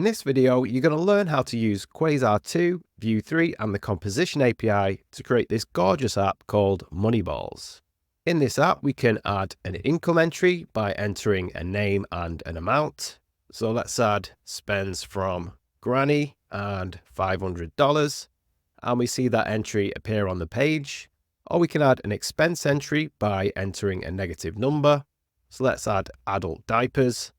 In this video, you're going to learn how to use Quasar 2, Vue 3 and the Composition API to create this gorgeous app called Moneyballs. In this app, we can add an income entry by entering a name and an amount. So let's add spends from Granny and $500, and we see that entry appear on the page. Or we can add an expense entry by entering a negative number. So let's add adult diapers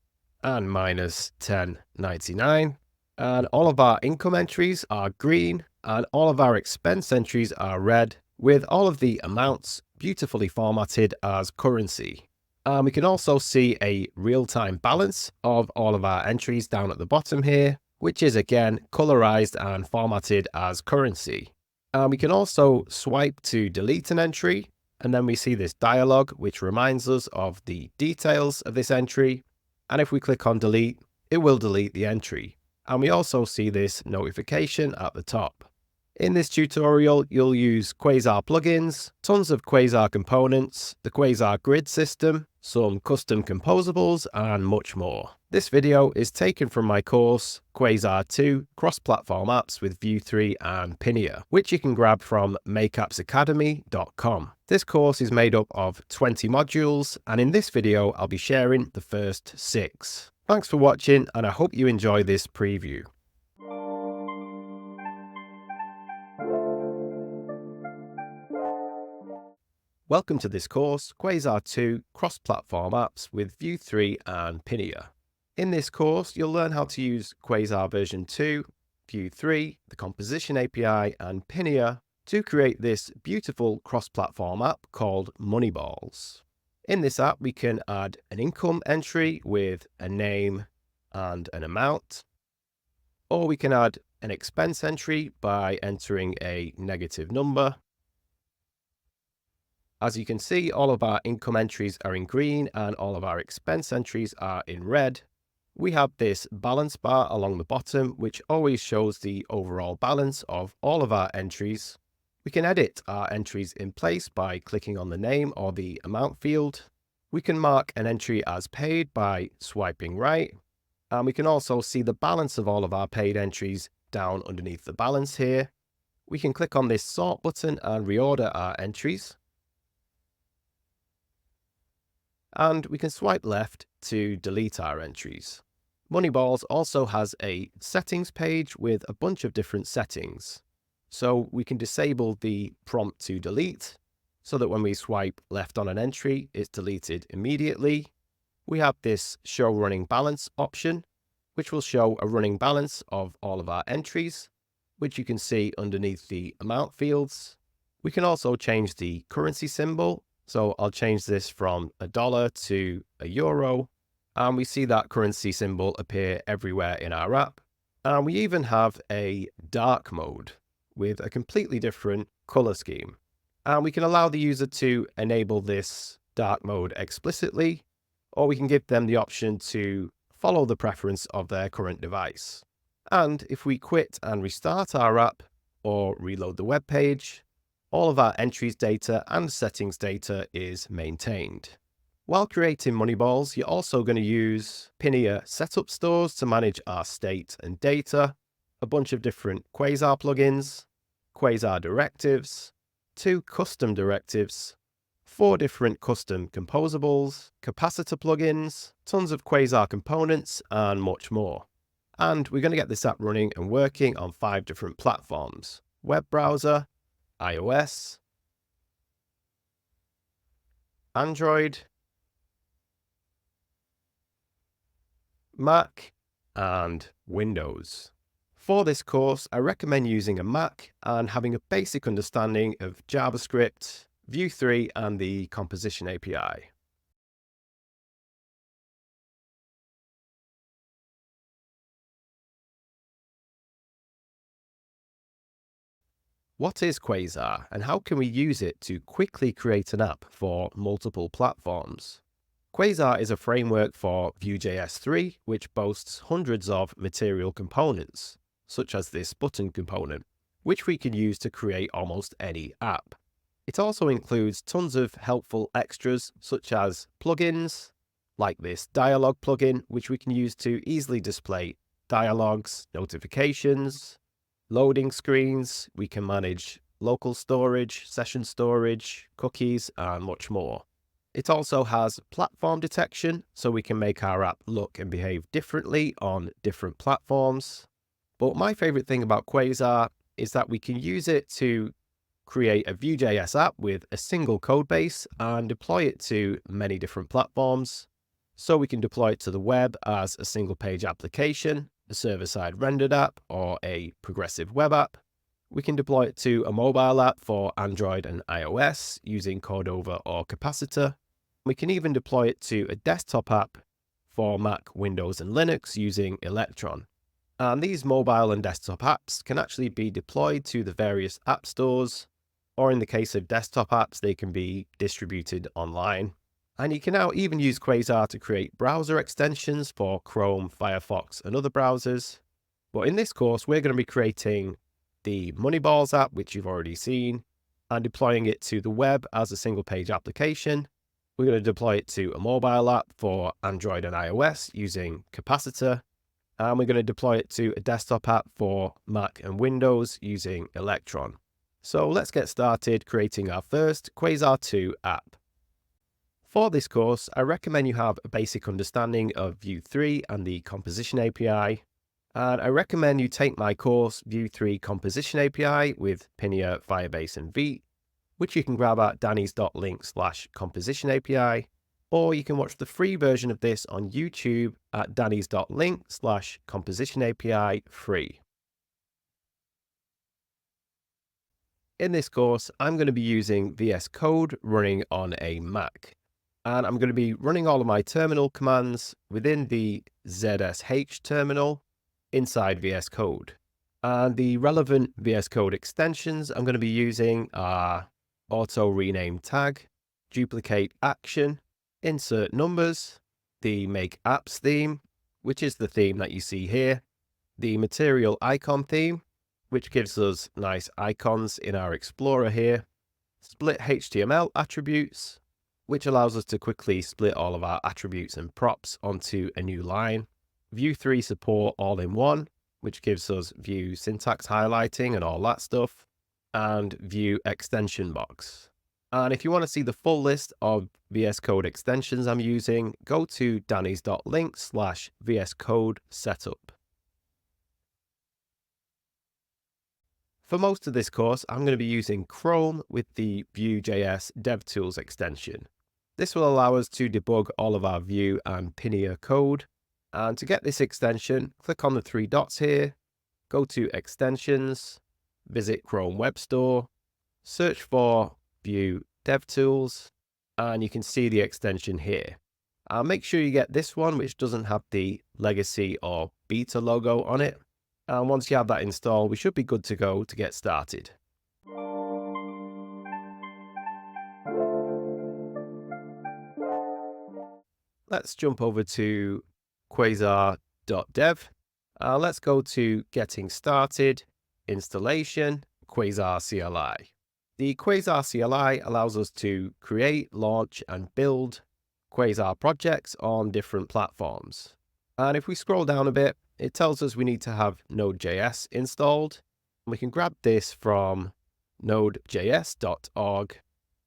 and minus $10.99. And all of our income entries are green and all of our expense entries are red, with all of the amounts beautifully formatted as currency. And we can also see a real-time balance of all of our entries down at the bottom here, which is again colorized and formatted as currency. And we can also swipe to delete an entry, and then we see this dialog which reminds us of the details of this entry. And if we click on delete, it will delete the entry. And we also see this notification at the top. In this tutorial, you'll use Quasar plugins, tons of Quasar components, the Quasar grid system, some custom composables, and much more. This video is taken from my course, Quasar 2 Cross-Platform Apps with Vue 3 and Pinia, which you can grab from makeappsacademy.com. This course is made up of 20 modules, and in this video, I'll be sharing the first 6. Thanks for watching, and I hope you enjoy this preview. Welcome to this course, Quasar 2 Cross-Platform Apps with Vue 3 and Pinia. In this course, you'll learn how to use Quasar version 2, Vue 3, the Composition API, and Pinia to create this beautiful cross-platform app called Moneyballs. In this app, we can add an income entry with a name and an amount, or we can add an expense entry by entering a negative number. As you can see, all of our income entries are in green and all of our expense entries are in red. We have this balance bar along the bottom, which always shows the overall balance of all of our entries. We can edit our entries in place by clicking on the name or the amount field. We can mark an entry as paid by swiping right. And we can also see the balance of all of our paid entries down underneath the balance here. We can click on this sort button and reorder our entries. And we can swipe left to delete our entries. Moneyballs also has a settings page with a bunch of different settings. So we can disable the prompt to delete so that when we swipe left on an entry, it's deleted immediately. We have this show running balance option, which will show a running balance of all of our entries, which you can see underneath the amount fields. We can also change the currency symbol. So I'll change this from $1 to €1, and we see that currency symbol appear everywhere in our app. And we even have a dark mode with a completely different color scheme. And we can allow the user to enable this dark mode explicitly, or we can give them the option to follow the preference of their current device. And if we quit and restart our app or reload the web page, all of our entries data and settings data is maintained. While creating Moneyballs, you're also going to use Pinia setup stores to manage our state and data, a bunch of different Quasar plugins, Quasar directives, 2 custom directives, 4 different custom composables, capacitor plugins, tons of Quasar components, and much more. And we're going to get this app running and working on 5 different platforms: web browser, iOS, Android, Mac, and Windows. For this course, I recommend using a Mac and having a basic understanding of JavaScript, Vue 3, and the Composition API. What is Quasar, and how can we use it to quickly create an app for multiple platforms? Quasar is a framework for vue.js 3, which boasts hundreds of material components, such as this button component, which we can use to create almost any app. It also includes tons of helpful extras, such as plugins, like this dialog plugin, which we can use to easily display dialogues, notifications, loading screens. We can manage local storage, session storage, cookies, and much more. It also has platform detection, so we can make our app look and behave differently on different platforms. But my favorite thing about Quasar is that we can use it to create a vue.js app with a single code base and deploy it to many different platforms. So we can deploy it to the web as a single page application, a server-side rendered app, or a progressive web app. We can deploy it to a mobile app for Android and iOS using Cordova or Capacitor. We can even deploy it to a desktop app for Mac, Windows, and Linux using Electron. And these mobile and desktop apps can actually be deployed to the various app stores, or in the case of desktop apps, they can be distributed online. And you can now even use Quasar to create browser extensions for Chrome, Firefox, and other browsers. But in this course, we're going to be creating the Moneyballs app, which you've already seen, and deploying it to the web as a single page application. We're going to deploy it to a mobile app for Android and iOS using Capacitor. And we're going to deploy it to a desktop app for Mac and Windows using Electron. So let's get started creating our first Quasar 2 app. For this course, I recommend you have a basic understanding of Vue 3 and the Composition API. And I recommend you take my course, Vue 3 Composition API with Pinia, Firebase, and Vite, which you can grab at dannys.link/composition API, or you can watch the free version of this on YouTube at dannys.link/composition API free. In this course, I'm going to be using VS Code running on a Mac. And I'm going to be running all of my terminal commands within the ZSH terminal inside VS Code. And the relevant VS Code extensions I'm going to be using are auto rename tag, duplicate action, insert numbers, the make apps theme, which is the theme that you see here, the material icon theme, which gives us nice icons in our Explorer here, split HTML attributes, which allows us to quickly split all of our attributes and props onto a new line. Vue 3 support all-in-one, which gives us Vue syntax highlighting and all that stuff, and Vue extension box. And if you want to see the full list of VS Code extensions I'm using, go to dannys.link/VS Code setup. For most of this course, I'm going to be using Chrome with the vue.js DevTools extension. This will allow us to debug all of our Vue and Pinia code. And to get this extension, click on the three dots here, go to Extensions, visit Chrome Web Store, search for Vue DevTools, and you can see the extension here. Make sure you get this one, which doesn't have the legacy or beta logo on it. And once you have that installed, we should be good to go to get started. Let's jump over to quasar.dev. Let's go to Getting Started, Installation, Quasar CLI. The Quasar CLI allows us to create, launch, and build Quasar projects on different platforms. And if we scroll down a bit, it tells us we need to have Node.js installed. We can grab this from nodejs.org.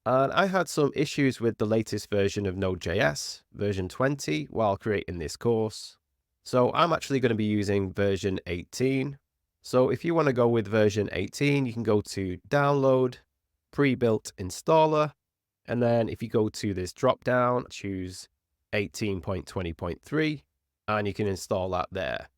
And I had some issues with the latest version of Node.js, version 20, while creating this course. So I'm actually going to be using version 18. So if you want to go with version 18, you can go to Download, Pre-built Installer. And then if you go to this drop down, choose 18.20.3, and you can install that there.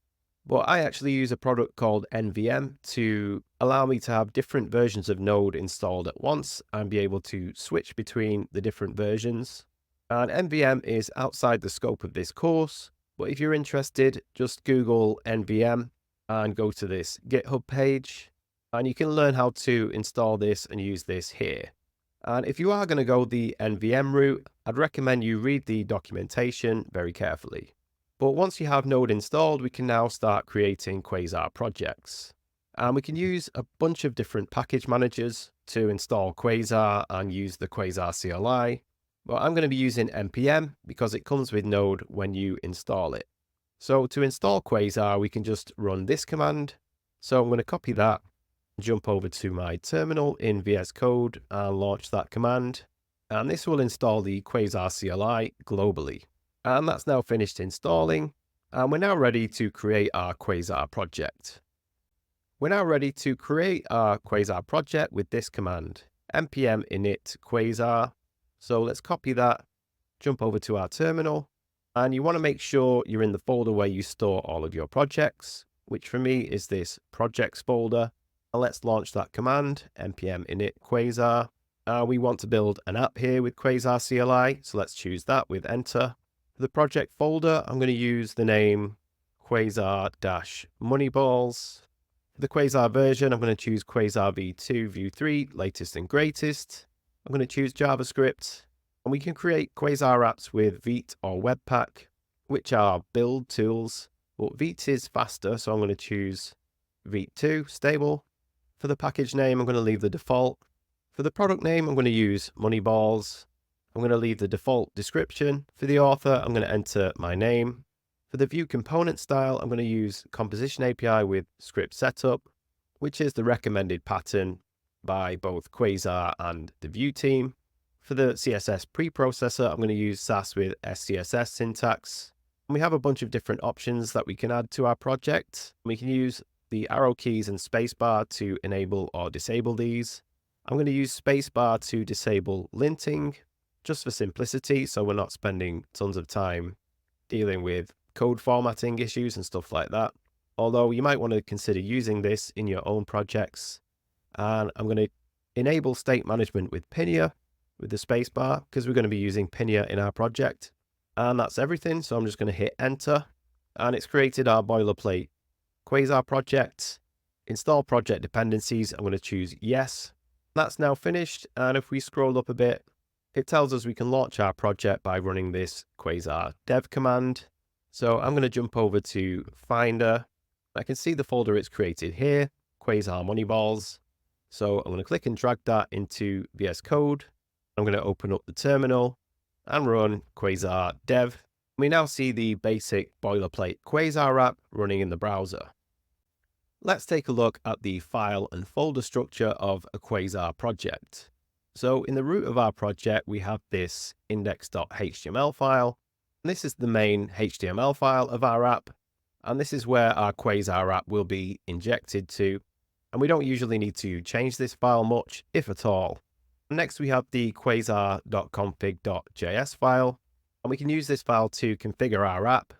But I actually use a product called NVM to allow me to have different versions of Node installed at once and be able to switch between the different versions. And NVM is outside the scope of this course, but if you're interested, just Google NVM and go to this GitHub page, and you can learn how to install this and use this here. And if you are going to go the NVM route, I'd recommend you read the documentation very carefully. But once you have Node installed, we can now start creating Quasar projects. And we can use a bunch of different package managers to install Quasar and use the Quasar CLI. But I'm going to be using npm because it comes with Node when you install it. So to install Quasar, we can just run this command. So I'm going to copy that, jump over to my terminal in VS Code and launch that command. And this will install the Quasar CLI globally. And that's now finished installing. And we're now ready to create our Quasar project. We're now ready to create our Quasar project with this command, npm init Quasar. So let's copy that, jump over to our terminal, and you want to make sure you're in the folder where you store all of your projects, which for me is this projects folder. And let's launch that command, npm init Quasar. We want to build an app here with Quasar CLI, so let's choose that with enter. For the project folder, I'm going to use the name Quasar-Moneyballs. For the Quasar version, I'm going to choose Quasar V2, Vue 3, latest and greatest. I'm going to choose JavaScript, and we can create Quasar apps with Vite or Webpack, which are build tools, but Vite is faster, so I'm going to choose Vite 2, stable. For the package name, I'm going to leave the default. For the product name, I'm going to use Moneyballs. I'm going to leave the default description. For the author, I'm going to enter my name. For the Vue component style, I'm going to use composition API with script setup, which is the recommended pattern by both Quasar and the Vue team. For the CSS preprocessor, I'm going to use Sass with SCSS syntax. And we have a bunch of different options that we can add to our project. We can use the arrow keys and spacebar to enable or disable these. I'm going to use spacebar to disable linting, just for simplicity, so we're not spending tons of time dealing with code formatting issues and stuff like that. Although you might want to consider using this in your own projects. And I'm going to enable state management with Pinia with the spacebar, because we're going to be using Pinia in our project. And that's everything. So I'm just going to hit enter, and it's created our boilerplate Quasar project. Install project dependencies. I'm going to choose yes. That's now finished. And if we scroll up a bit, it tells us we can launch our project by running this Quasar dev command. So I'm going to jump over to Finder. I can see the folder it's created here, Quasar Moneyballs. So I'm going to click and drag that into VS Code. I'm going to open up the terminal and run Quasar dev. We now see the basic boilerplate Quasar app running in the browser. Let's take a look at the file and folder structure of a Quasar project. So in the root of our project, we have this index.html file. This is the main HTML file of our app, and this is where our Quasar app will be injected to. And we don't usually need to change this file much, if at all. Next, we have the quasar.config.js file, and we can use this file to configure our app.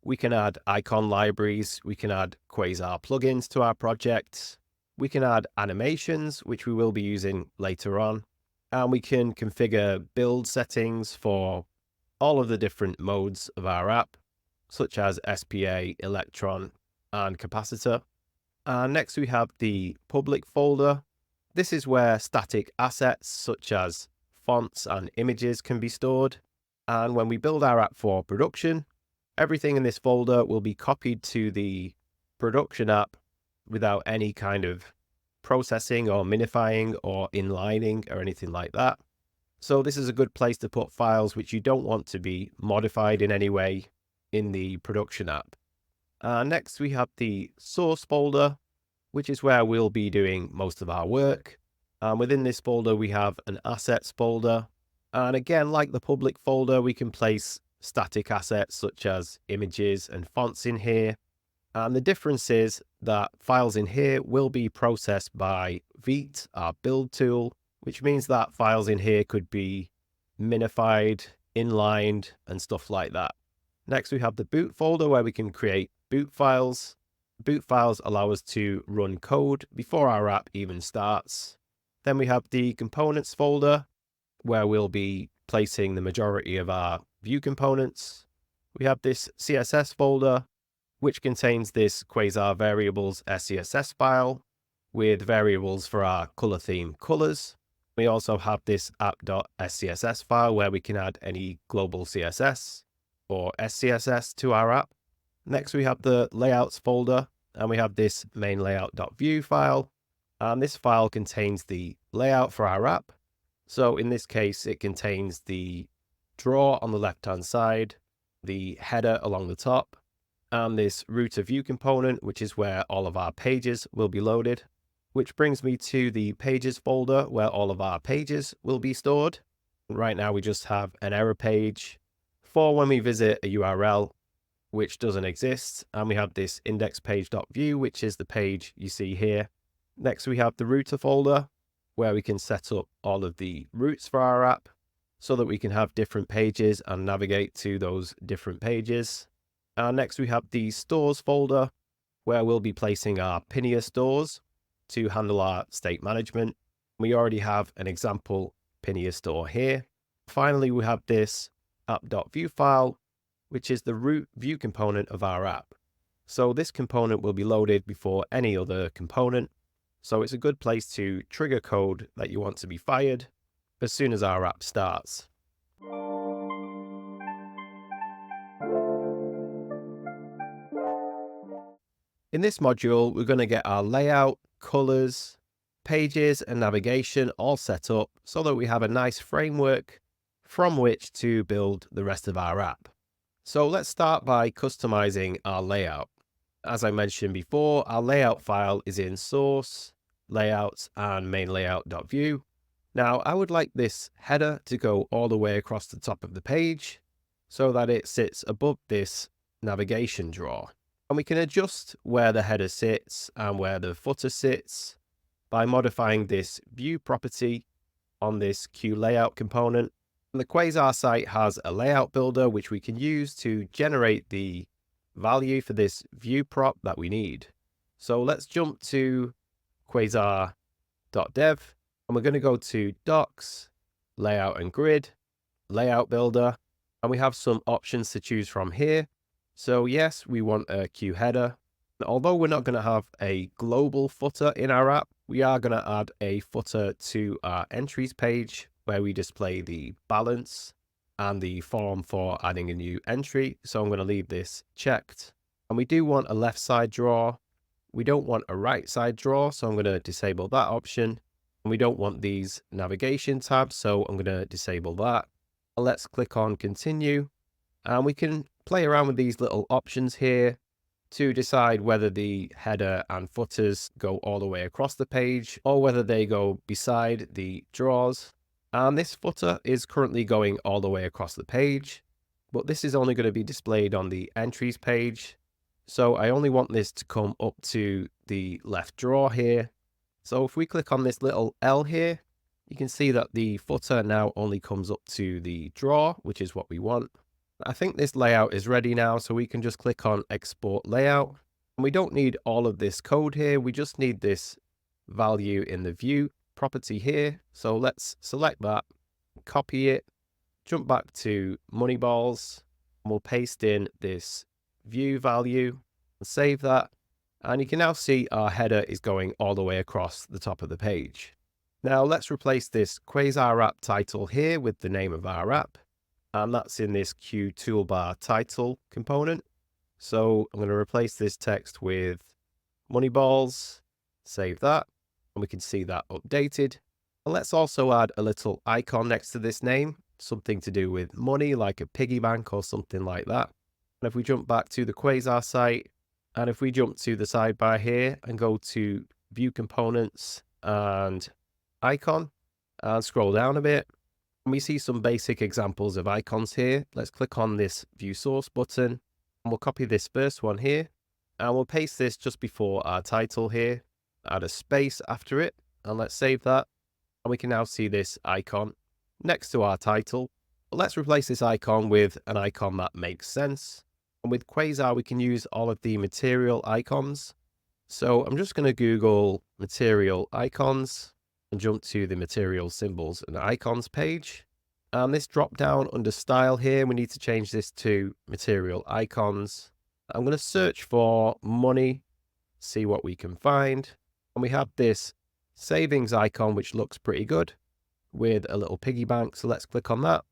We can add icon libraries, we can add Quasar plugins to our projects, we can add animations, which we will be using later on, and we can configure build settings for all of the different modes of our app, such as SPA, Electron, and Capacitor. And next we have the public folder. This is where static assets such as fonts and images can be stored. And when we build our app for production, everything in this folder will be copied to the production app without any kind of processing or minifying or inlining or anything like that. So this is a good place to put files which you don't want to be modified in any way in the production app. Next, we have the source folder, which is where we'll be doing most of our work. Within this folder, we have an assets folder. And again, like the public folder, we can place static assets such as images and fonts in here. And the difference is that files in here will be processed by Vite, our build tool, which means that files in here could be minified, inlined, and stuff like that. Next, we have the boot folder where we can create boot files. Boot files allow us to run code before our app even starts. Then we have the components folder where we'll be placing the majority of our Vue components. We have this CSS folder, which contains this Quasar variables SCSS file with variables for our color theme colors. We also have this app.scss file where we can add any global CSS or SCSS to our app. Next, we have the layouts folder, and we have this main layout.vue file. And this file contains the layout for our app. So in this case, it contains the draw on the left-hand side, the header along the top, and this router view component, which is where all of our pages will be loaded, which brings me to the pages folder where all of our pages will be stored. Right now, we just have an error page for when we visit a URL, which doesn't exist. And we have this index page.view, which is the page you see here. Next, we have the router folder where we can set up all of the routes for our app so that we can have different pages and navigate to those different pages. And next, we have the stores folder where we'll be placing our Pinia stores to handle our state management. We already have an example Pinia store here. Finally, we have this app.view file, which is the root view component of our app. So this component will be loaded before any other component. So it's a good place to trigger code that you want to be fired as soon as our app starts. In this module, we're going to get our layout, colors, pages, and navigation all set up so that we have a nice framework from which to build the rest of our app. So let's start by customizing our layout. As I mentioned before, our layout file is in source, layouts, and main layout.view. Now, I would like this header to go all the way across the top of the page so that it sits above this navigation drawer. And we can adjust where the header sits and where the footer sits by modifying this view property on this QLayout component. And the Quasar site has a layout builder which we can use to generate the value for this view prop that we need. So let's jump to quasar.dev and we're going to go to docs, layout and grid, layout builder, and we have some options to choose from here. So yes, we want a Q header. Although we're not going to have a global footer in our app, we are going to add a footer to our entries page where we display the balance and the form for adding a new entry. So I'm going to leave this checked. And we do want a left side draw. We don't want a right side draw, so I'm going to disable that option. And we don't want these navigation tabs, so I'm going to disable that. Let's click on continue. And we can play around with these little options here to decide whether the header and footers go all the way across the page or whether they go beside the draws. And this footer is currently going all the way across the page, but this is only going to be displayed on the entries page. So I only want this to come up to the left draw here. So if we click on this little L here, you can see that the footer now only comes up to the draw, which is what we want. I think this layout is ready now, so we can just click on export layout. And we don't need all of this code here. We just need this value in the view property here. So let's select that, copy it, jump back to Moneyballs, and we'll paste in this view value and save that. And you can now see our header is going all the way across the top of the page. Now let's replace this Quasar app title here with the name of our app. And that's in this Q toolbar title component. So I'm going to replace this text with Moneyballs, save that, and we can see that updated. And let's also add a little icon next to this name, something to do with money, like a piggy bank or something like that. And if we jump back to the Quasar site, and if we jump to the sidebar here and go to view components and icon and scroll down a bit, and we see some basic examples of icons here. Let's click on this view source button and we'll copy this first one here and we'll paste this just before our title here, add a space after it, and let's save that. And we can now see this icon next to our title. But let's replace this icon with an icon that makes sense. And with Quasar, we can use all of the material icons. So I'm just going to Google material icons and jump to the material symbols and icons page. And this drop down under style here, we need to change this to material icons. I'm going to search for money, see what we can find. And we have this savings icon, which looks pretty good with a little piggy bank. So let's click on that.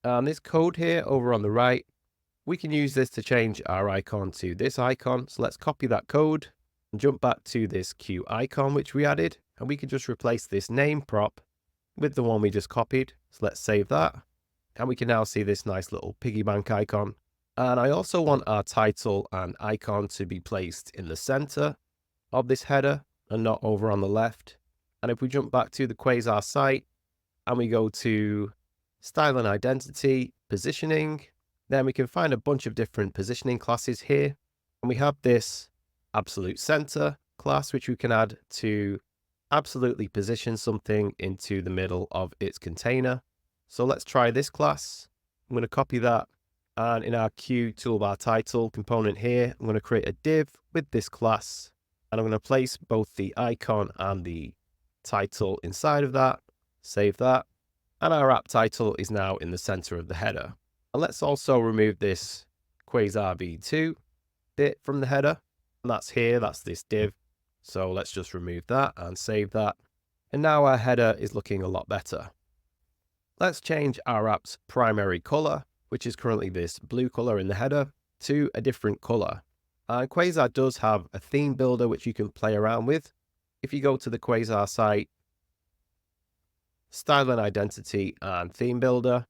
And this code here over on the right, we can use this to change our icon to this icon. So let's copy that code and jump back to this Q icon, which we added. And we can just replace this name prop with the one we just copied. So let's save that. And we can now see this nice little piggy bank icon. And I also want our title and icon to be placed in the center of this header and not over on the left. And if we jump back to the Quasar site and we go to style and identity, positioning, then we can find a bunch of different positioning classes here. And we have this absolute center class, which we can add to absolutely position something into the middle of its container. So let's try this class. I'm going to copy that. And in our Q toolbar title component here, I'm going to create a div with this class. And I'm going to place both the icon and the title inside of that. Save that. And our app title is now in the center of the header. And let's also remove this Quasar V2 bit from the header. And that's here, that's this div. So let's just remove that and save that. And now our header is looking a lot better. Let's change our app's primary color, which is currently this blue color in the header, to a different color. And Quasar does have a theme builder which you can play around with. If you go to the Quasar site, style and identity and theme builder,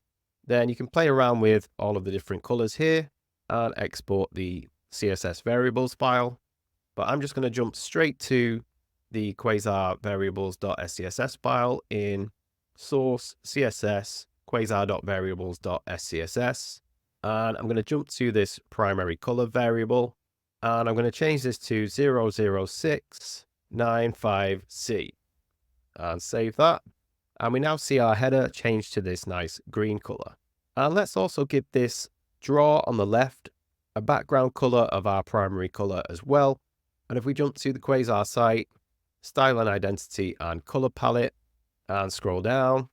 then you can play around with all of the different colors here and export the CSS variables file. But I'm just going to jump straight to the Quasar variables.scss file in source CSS quasar.variables.scss. And I'm going to jump to this primary color variable. And I'm going to change this to 00695C and save that. And we now see our header change to this nice green color. And let's also give this draw on the left a background color of our primary color as well. And if we jump to the Quasar site, style and identity and color palette, and scroll down,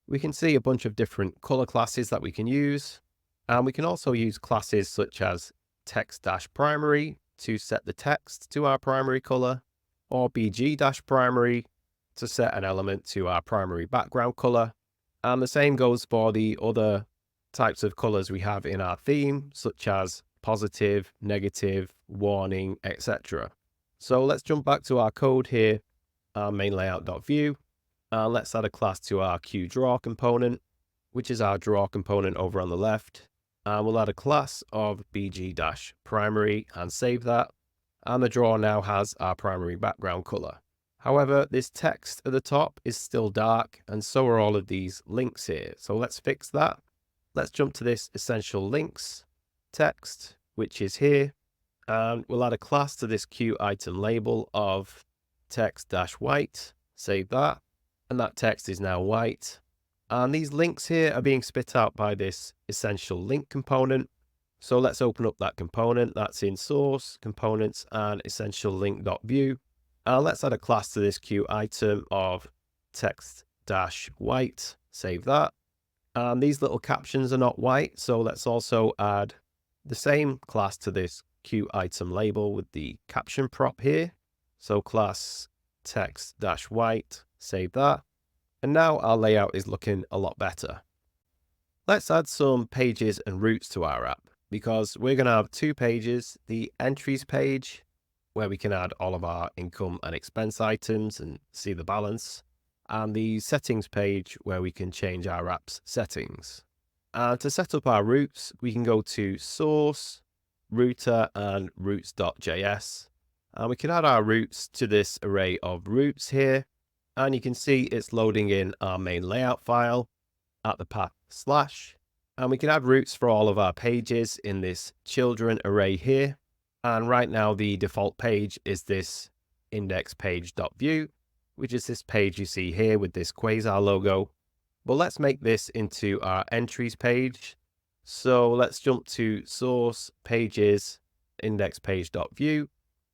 we can see a bunch of different color classes that we can use. And we can also use classes such as text-primary to set the text to our primary color, or bg-primary to set an element to our primary background color. And the same goes for the other types of colors we have in our theme, such as positive, negative, warning, etc. So let's jump back to our code here, our main layout.vue, and let's add a class to our QDraw component, which is our draw component over on the left. And we'll add a class of bg-primary and save that. And the draw now has our primary background color. However, this text at the top is still dark, and so are all of these links here. So let's fix that. Let's jump to this essential links text, which is here. And we'll add a class to this Q item label of text-white. Save that. And that text is now white. And these links here are being spit out by this essential link component. So let's open up that component. That's in source, components, and essential link.vue. And let's add a class to this Q item of text-white. Save that. And these little captions are not white. So let's also add the same class to this Q item label with the caption prop here. So class text-white, save that. And now our layout is looking a lot better. Let's add some pages and routes to our app, because we're going to have two pages, the entries page, where we can add all of our income and expense items and see the balance, and the settings page, where we can change our app's settings. And to set up our routes, we can go to source, router, and routes.js. And we can add our routes to this array of routes here. And you can see it's loading in our main layout file at the path /. And we can add routes for all of our pages in this children array here. And right now the default page is this indexpage.vue, which is this page you see here with this Quasar logo. But let's make this into our entries page. So let's jump to source pages indexpage.vue.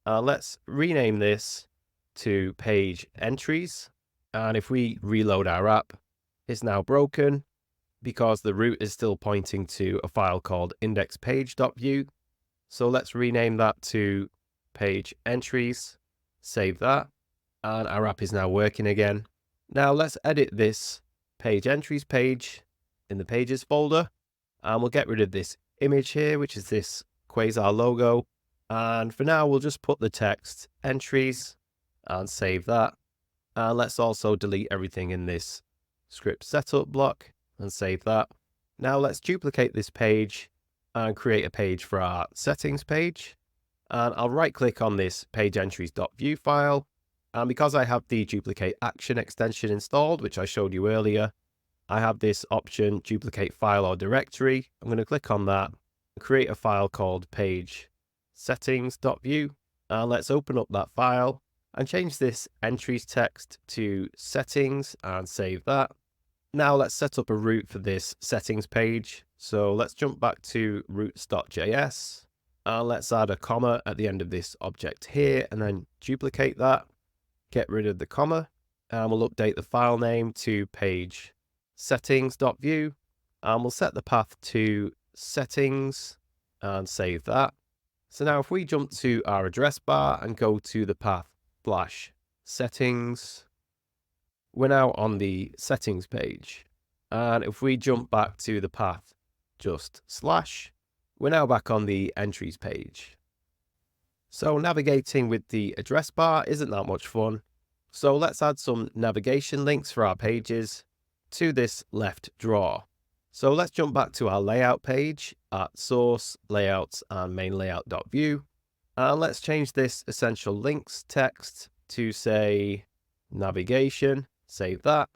Let's rename this to page entries. And if we reload our app, it's now broken because the route is still pointing to a file called indexpage.vue. So let's rename that to page entries, save that, and our app is now working again. Now let's edit this page entries page in the pages folder, and we'll get rid of this image here, which is this Quasar logo. And for now, we'll just put the text entries and save that. And let's also delete everything in this script setup block and save that. Now let's duplicate this page and create a page for our settings page. And I'll right click on this page entries.vue file. And because I have the duplicate action extension installed, which I showed you earlier, I have this option, duplicate file or directory. I'm going to click on that, create a file called page settings.vue. And let's open up that file and change this entries text to settings and save that. Now let's set up a root for this settings page. So let's jump back to routes.js. And let's add a comma at the end of this object here and then duplicate that. Get rid of the comma and we'll update the file name to page settings.vue and we'll set the path to settings and save that. So now if we jump to our address bar and go to the path /settings, we're now on the settings page. And if we jump back to the path just /, we're now back on the entries page. So navigating with the address bar isn't that much fun. So let's add some navigation links for our pages to this left drawer. So let's jump back to our layout page at source, layouts, and main layout.vue. And let's change this essential links text to say navigation, save that.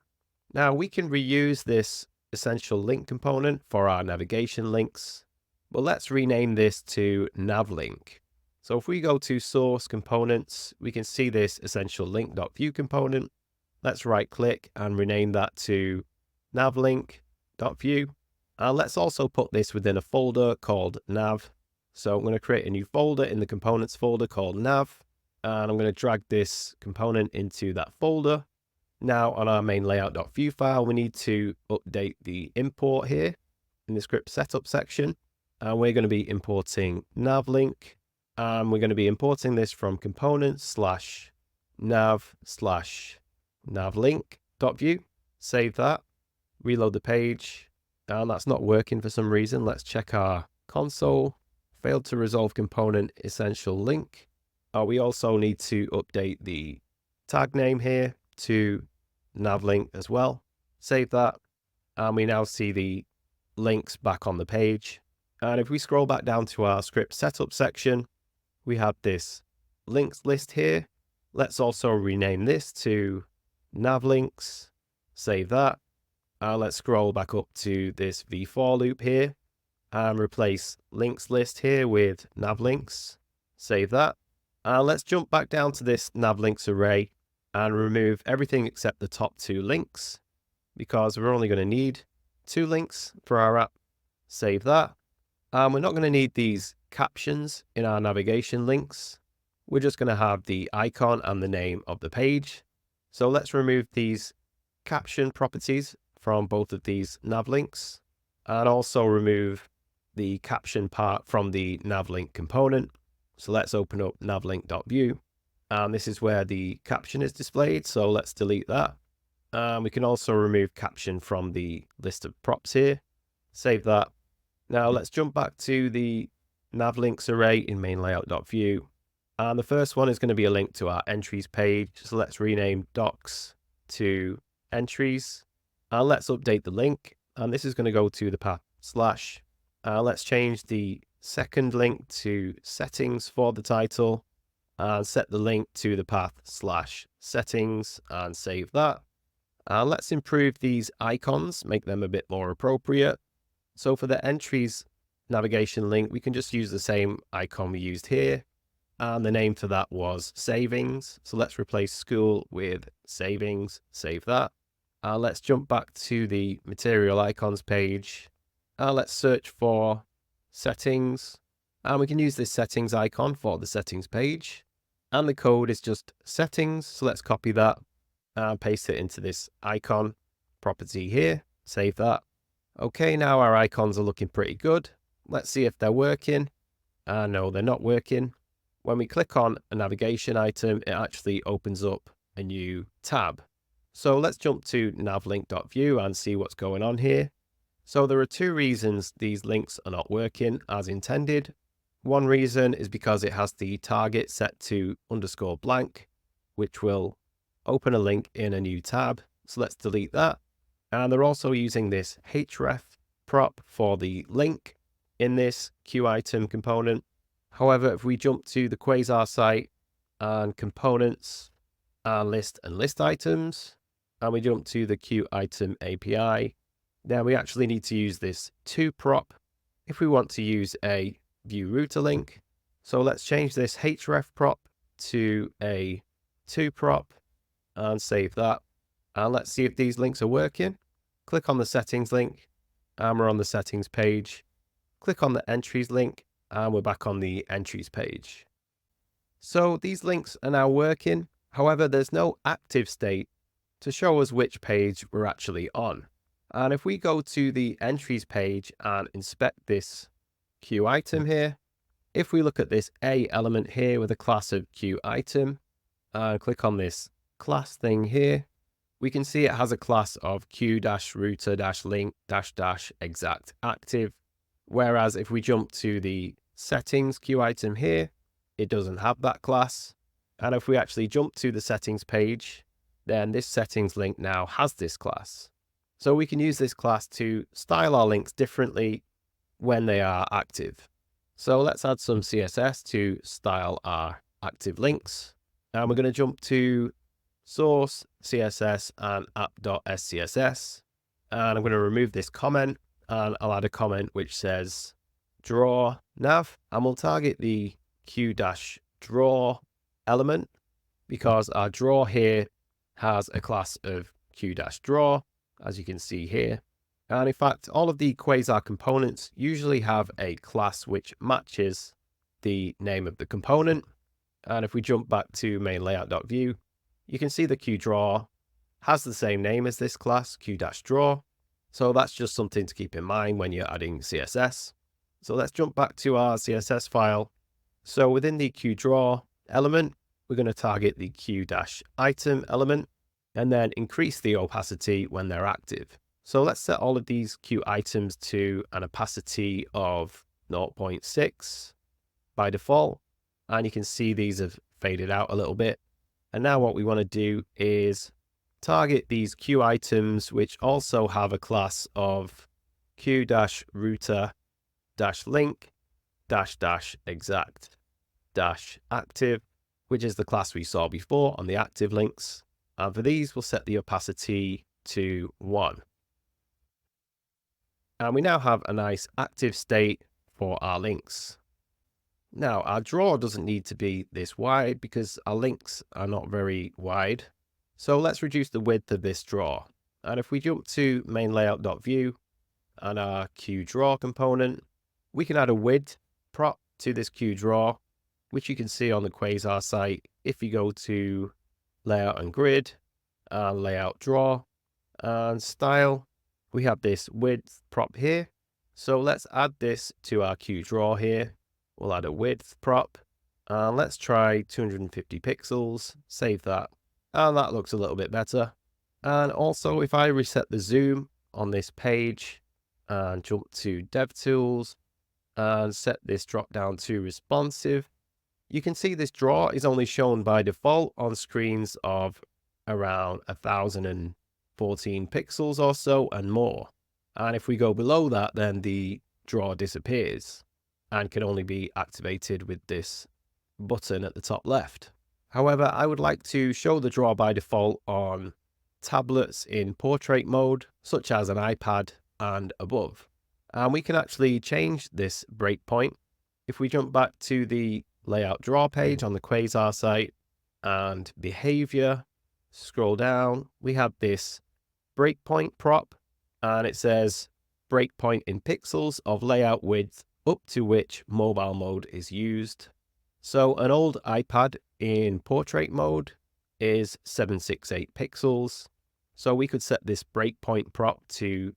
Now we can reuse this essential link component for our navigation links, but let's rename this to navlink. So if we go to source components, we can see this essential link.vue component. Let's right click and rename that to navlink.vue. And let's also put this within a folder called nav. So I'm going to create a new folder in the components folder called nav. And I'm going to drag this component into that folder. Now on our main layout.vue file, we need to update the import here in the script setup section. And we're going to be importing navlink. And we're going to be importing this from components /nav/navlink.vue. Save that, reload the page, and that's not working for some reason. Let's check our console. Failed to resolve component essential link. We also need to update the tag name here to navlink as well. Save that, and we now see the links back on the page. And if we scroll back down to our script setup section, we have this links list here. Let's also rename this to navlinks. Save that. Let's scroll back up to this v4 loop here and replace links list here with navlinks. Save that. Let's jump back down to this navlinks array and remove everything except the top two links because we're only going to need 2 links for our app. Save that. We're not going to need these captions in our navigation links. We're just going to have the icon and the name of the page. So let's remove these caption properties from both of these nav links and also remove the caption part from the navlink component. So let's open up navlink.vue and this is where the caption is displayed. So let's delete that. We can also remove caption from the list of props here. Save that. Now let's jump back to the navlinks array in main layout.vue. And the first one is going to be a link to our entries page. So let's rename docs to entries. And let's update the link. And this is going to go to the path /. Let's change the second link to settings for the title and set the link to the path /settings and save that. And let's improve these icons, make them a bit more appropriate. So for the entries navigation link, we can just use the same icon we used here. And the name for that was savings. So let's replace school with savings, save that. Let's jump back to the material icons page. Let's search for settings. And we can use this settings icon for the settings page. And the code is just settings. So let's copy that and paste it into this icon property here. Save that. Okay, now our icons are looking pretty good. Let's see if they're working. No, they're not working. When we click on a navigation item, it actually opens up a new tab. So let's jump to navlink.vue and see what's going on here. So there are 2 reasons these links are not working as intended. One reason is because it has the target set to _blank, which will open a link in a new tab. So let's delete that. And they're also using this href prop for the link in this QItem component. However, if we jump to the Quasar site and components and list items, and we jump to the QItem API, then we actually need to use this to prop if we want to use a view router link. So let's change this href prop to a to prop and save that. And let's see if these links are working. Click on the settings link and we're on the settings page. Click on the entries link and we're back on the entries page. So these links are now working. However, there's no active state to show us which page we're actually on. And if we go to the entries page and inspect this QItem here, if we look at this A element here with a class of QItem and click on this class thing here, we can see it has a class of q-router-link-exact active. Whereas if we jump to the settings QItem here, it doesn't have that class. And if we actually jump to the settings page, then this settings link now has this class. So we can use this class to style our links differently when they are active. So let's add some CSS to style our active links. And we're going to jump to source, CSS, and app.scss. And I'm going to remove this comment and I'll add a comment which says draw nav, and we'll target the q-draw element because our draw here has a class of q-draw, as you can see here. And in fact, all of the Quasar components usually have a class which matches the name of the component. And if we jump back to main layout.view, you can see the qdraw has the same name as this class, q-draw. So that's just something to keep in mind when you're adding CSS. So let's jump back to our CSS file. So within the qdraw element, we're going to target the q-item element and then increase the opacity when they're active. So let's set all of these QItems to an opacity of 0.6 by default. And you can see these have faded out a little bit. And now what we want to do is target these QItems, which also have a class of q-router-link-exact-active, which is the class we saw before on the active links. And for these, we'll set the opacity to 1. And we now have a nice active state for our links. Now, our draw doesn't need to be this wide because our links are not very wide. So let's reduce the width of this draw. And if we jump to main layout.view and our qdraw component, we can add a width prop to this qdraw, which you can see on the Quasar site. If you go to layout and grid, layout draw and style, we have this width prop here. So let's add this to our qdraw here. We'll add a width prop and let's try 250 pixels, save that. And that looks a little bit better. And also if I reset the zoom on this page and jump to DevTools and set this drop down to responsive, you can see this draw is only shown by default on screens of around 1014 pixels or so and more. And if we go below that, then the draw disappears and can only be activated with this button at the top left. However, I would like to show the draw by default on tablets in portrait mode, such as an iPad and above. And we can actually change this breakpoint. If we jump back to the layout draw page on the Quasar site and behavior, scroll down, we have this breakpoint prop and it says breakpoint in pixels of layout width up to which mobile mode is used. So an old iPad in portrait mode is 768 pixels. So we could set this breakpoint prop to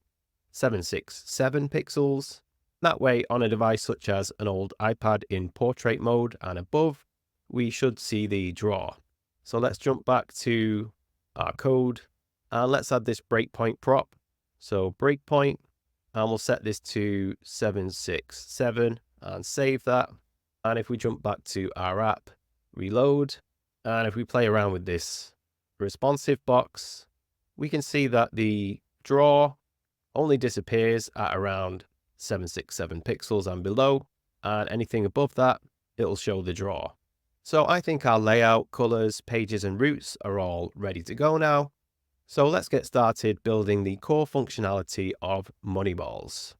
767 pixels. That way, on a device such as an old iPad in portrait mode and above, we should see the draw. So let's jump back to our code and let's add this breakpoint prop. So breakpoint, and we'll set this to 767 and save that. And if we jump back to our app, reload, and if we play around with this responsive box, we can see that the draw only disappears at around 767 pixels and below, and anything above that, it'll show the draw. So I think our layout, colors, pages, and routes are all ready to go now. So let's get started building the core functionality of Moneyballs.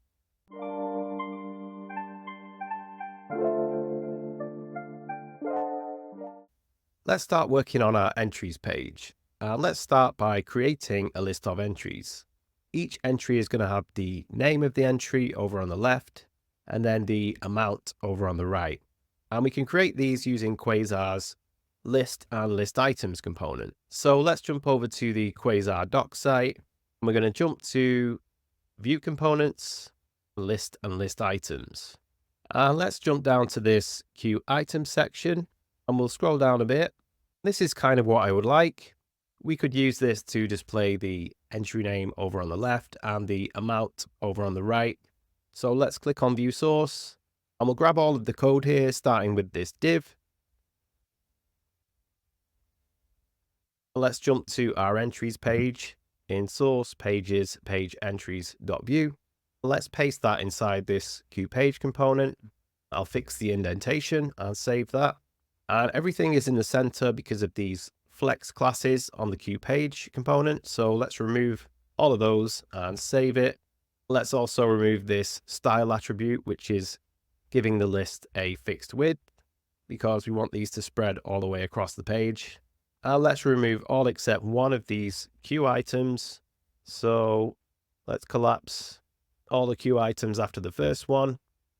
Let's start working on our entries page. Let's start by creating a list of entries. Each entry is going to have the name of the entry over on the left, and then the amount over on the right. And we can create these using Quasar's list and list items component. So let's jump over to the Quasar doc site. And we're going to jump to view components, list and list items. And let's jump down to this queue item section, and we'll scroll down a bit. This is kind of what I would like. We could use this to display the entry name over on the left and the amount over on the right. So let's click on view source, and we'll grab all of the code here, starting with this div. Let's jump to our entries page in source pages page entries.view. Let's paste that inside this queue page component. I'll fix the indentation and save that. And everything is in the center because of these flex classes on the queue page component. So let's remove all of those and save it. Let's also remove this style attribute, which is giving the list a fixed width, because we want these to spread all the way across the page. And let's remove all except one of these queue items. So let's collapse all the queue items after the first one,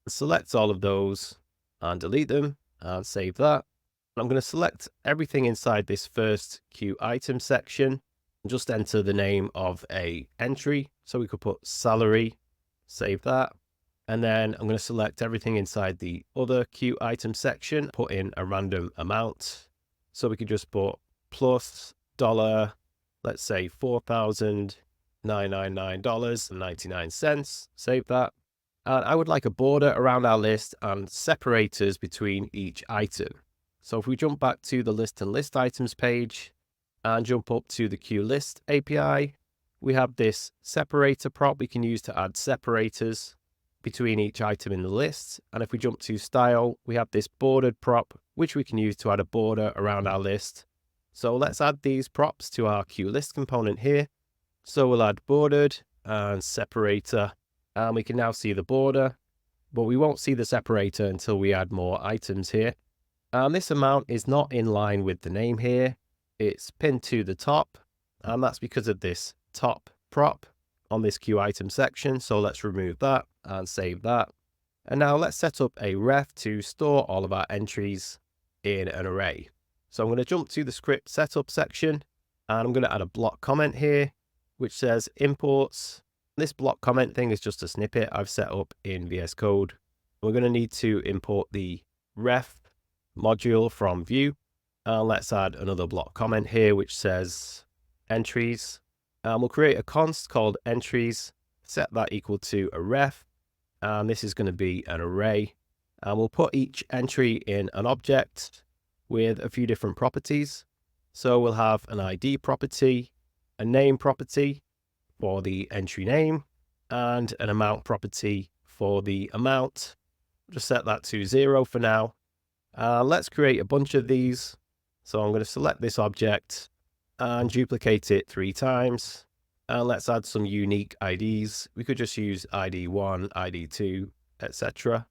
select all of those and delete them and save that. I'm going to select everything inside this first queue item section and just enter the name of a entry. So we could put salary, save that. And then I'm going to select everything inside the other queue item section, put in a random amount. So we could just put plus dollar, let's say $4,999.99. Save that. And I would like a border around our list and separators between each item. So if we jump back to the list and list items page and jump up to the queue list API, we have this separator prop we can use to add separators between each item in the list. And if we jump to style, we have this bordered prop, which we can use to add a border around our list. So let's add these props to our queue list component here. So we'll add bordered and separator, and we can now see the border, but we won't see the separator until we add more items here. And this amount is not in line with the name here. It's pinned to the top, and that's because of this top prop on this queue item section. So let's remove that and save that. And now let's set up a ref to store all of our entries in an array. So I'm going to jump to the script setup section, and I'm going to add a block comment here, which says imports. This block comment thing is just a snippet I've set up in VS Code. We're going to need to import the ref module from Vue. And let's add another block comment here, which says entries. And we'll create a const called entries, set that equal to a ref. And this is going to be an array. And we'll put each entry in an object with a few different properties. So we'll have an ID property, a name property for the entry name, and an amount property for the amount. Just set that to 0 for now. Let's create a bunch of these. So I'm going to select this object and duplicate it 3 times. And let's add some unique IDs. We could just use ID1, ID2, etc.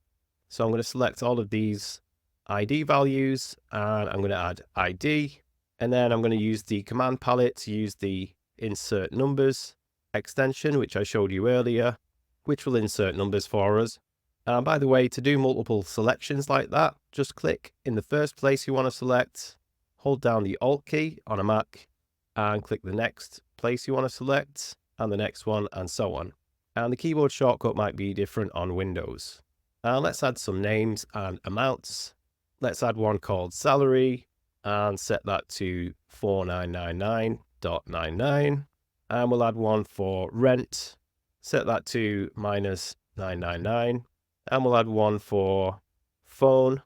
So I'm going to select all of these ID values, and I'm going to add ID. And then I'm going to use the command palette to use the insert numbers extension, which I showed you earlier, which will insert numbers for us. By the way, to do multiple selections like that, just click in the first place you want to select, hold down the Alt key on a Mac, and click the next place you want to select, and the next one, and so on. And the keyboard shortcut might be different on Windows. Let's add some names and amounts. Let's add one called salary, and set that to 4999.99. And we'll add one for rent, set that to -999. And we'll add one for phone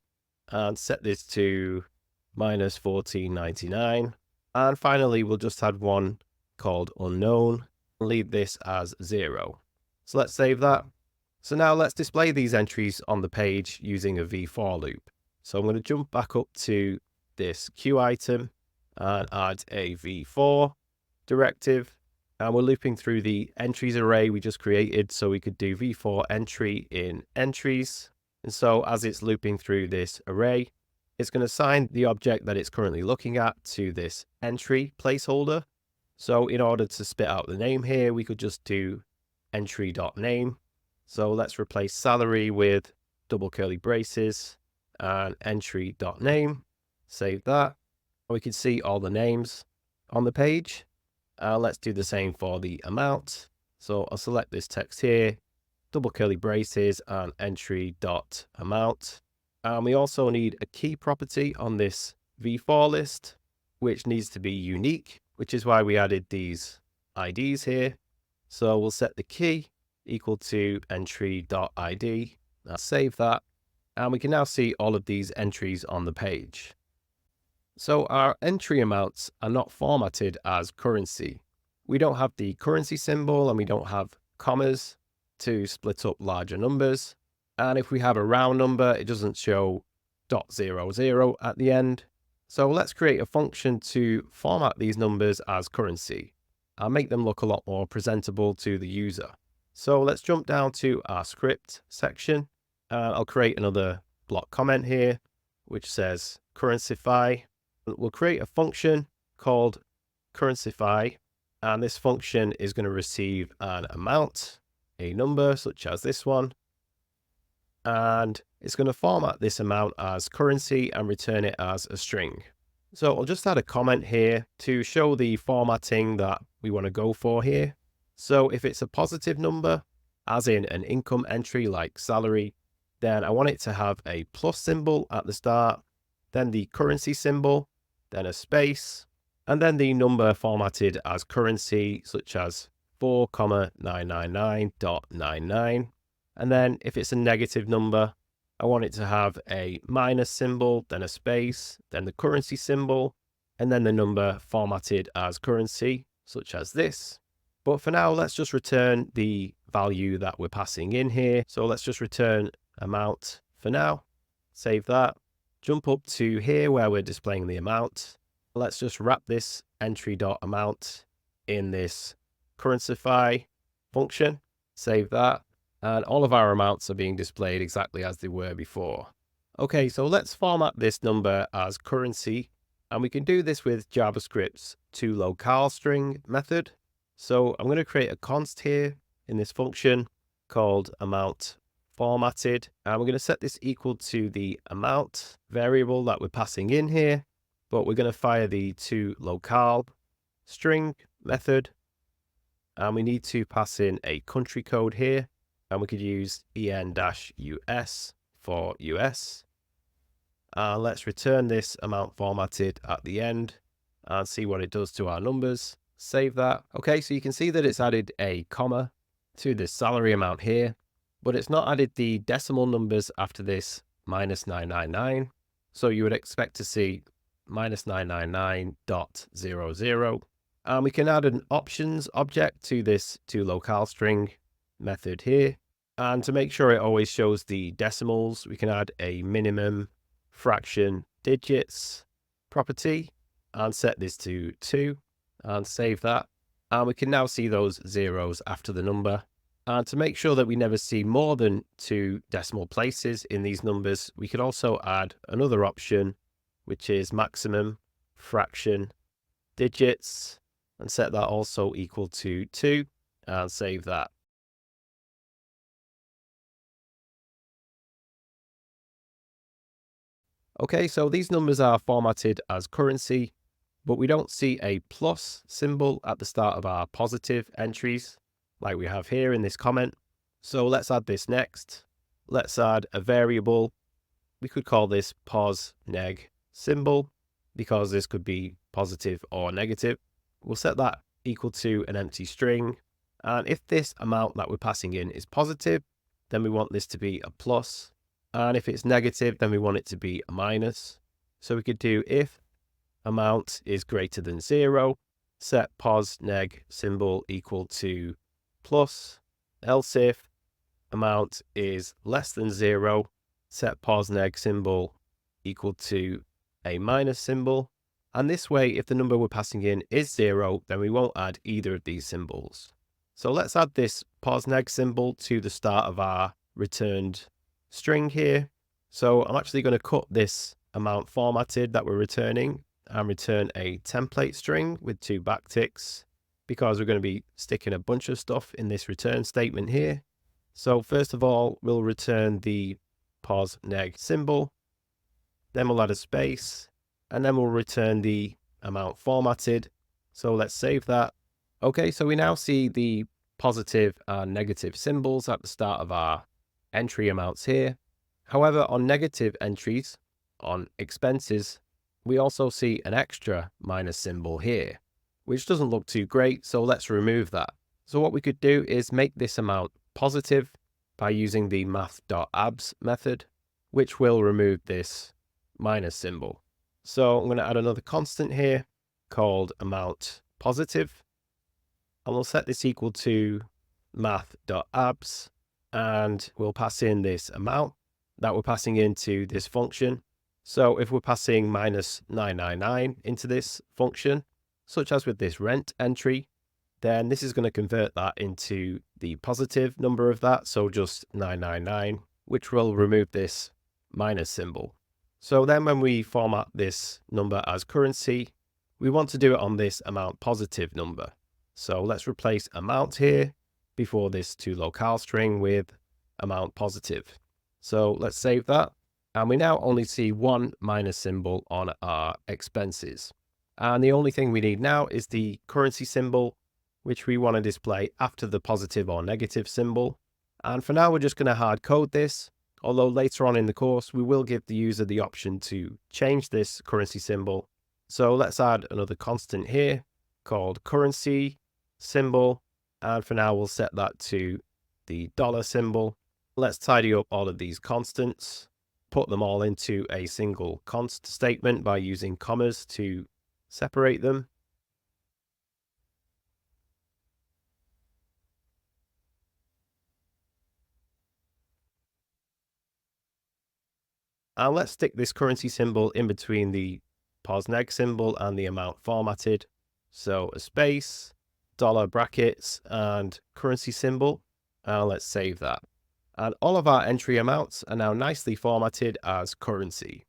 and set this to -1499. And finally, we'll just add one called unknown and leave this as 0. So let's save that. So now let's display these entries on the page using a v-for loop. So I'm going to jump back up to this queue item and add a v-for directive. And we're looping through the entries array we just created, so we could do v-for entry in entries. And so as it's looping through this array, it's going to assign the object that it's currently looking at to this entry placeholder. So in order to spit out the name here, we could just do entry.name. So let's replace salary with double curly braces and entry.name. Save that. We can see all the names on the page. Let's do the same for the amount. So I'll select this text here, double curly braces and entry.amount. And we also need a key property on this v-for list, which needs to be unique, which is why we added these IDs here. So we'll set the key equal to entry.id. Now save that. And we can now see all of these entries on the page. So our entry amounts are not formatted as currency. We don't have the currency symbol and we don't have commas to split up larger numbers. And if we have a round number, it doesn't show .00 at the end. So let's create a function to format these numbers as currency and make them look a lot more presentable to the user. So let's jump down to our script section. I'll create another block comment here, which says currencyfy. We'll create a function called currencyfy, and this function is going to receive an amount, a number such as this one, and it's going to format this amount as currency and return it as a string. So I'll just add a comment here to show the formatting that we want to go for here. So if it's a positive number, as in an income entry like salary, then I want it to have a plus symbol at the start, then the currency symbol, then a space, and then the number formatted as currency, such as 4,999.99. And then if it's a negative number, I want it to have a minus symbol, then a space, then the currency symbol, and then the number formatted as currency, such as this. But for now, let's just return the value that we're passing in here. So let's just return amount for now. Save that. Jump up to here where we're displaying the amount. Let's just wrap this entry.amount in this currencyfy function. Save that. And all of our amounts are being displayed exactly as they were before. Okay, so let's format this number as currency. And we can do this with JavaScript's toLocaleString method. So I'm going to create a const here in this function called amount formatted. And we're going to set this equal to the amount variable that we're passing in here. But we're going to fire the toLocaleString method. And we need to pass in a country code here. And we could use en-us for US. Let's return this amount formatted at the end and see what it does to our numbers. Save that. Okay, so you can see that it's added a comma to this salary amount here, but it's not added the decimal numbers after this -999. So you would expect to see -999.00. And we can add an options object to this toLocaleString method here. And to make sure it always shows the decimals, we can add a minimum fraction digits property and set this to 2 and save that. And we can now see those zeros after the number. And to make sure that we never see more than 2 decimal places in these numbers, we could also add another option, which is maximum fraction digits, and set that also equal to 2 and save that. Okay, so these numbers are formatted as currency, but we don't see a plus symbol at the start of our positive entries, like we have here in this comment. So let's add this next. Let's add a variable. We could call this pos_neg symbol, because this could be positive or negative. We'll set that equal to an empty string. And if this amount that we're passing in is positive, then we want this to be a plus. And if it's negative, then we want it to be a minus. So we could do if amount is greater than 0, set pos_neg symbol equal to plus, else if amount is less than 0, set posneg symbol equal to a minus symbol. And this way, if the number we're passing in is 0, then we won't add either of these symbols. So let's add this posneg symbol to the start of our returned string here. So I'm actually going to cut this amount formatted that we're returning and return a template string with 2 backticks, because we're going to be sticking a bunch of stuff in this return statement here. So first of all, we'll return the posneg symbol, then we'll add a space, and then we'll return the amount formatted. So let's save that. Okay, so we now see the positive and negative symbols at the start of our entry amounts here. However, on negative entries, on expenses, we also see an extra minus symbol here, which doesn't look too great, so let's remove that. So what we could do is make this amount positive by using the math.abs method, which will remove this minus symbol. So I'm going to add another constant here called amount positive, and we'll set this equal to math.abs, and we'll pass in this amount that we're passing into this function. So if we're passing minus 999 into this function, such as with this rent entry, then this is going to convert that into the positive number of that, so just 999, which will remove this minus symbol. So then when we format this number as currency, we want to do it on this amount positive number. So let's replace amount here before this toLocale string with amount positive. So let's save that. And we now only see one minus symbol on our expenses. And the only thing we need now is the currency symbol, which we want to display after the positive or negative symbol. And for now, we're just going to hard code this, although later on in the course, we will give the user the option to change this currency symbol. So let's add another constant here called currency symbol. And for now, we'll set that to the dollar symbol. Let's tidy up all of these constants, put them all into a single const statement by using commas to separate them. And let's stick this currency symbol in between the posneg symbol and the amount formatted. So a space, dollar brackets, and currency symbol. And let's save that. And all of our entry amounts are now nicely formatted as currency.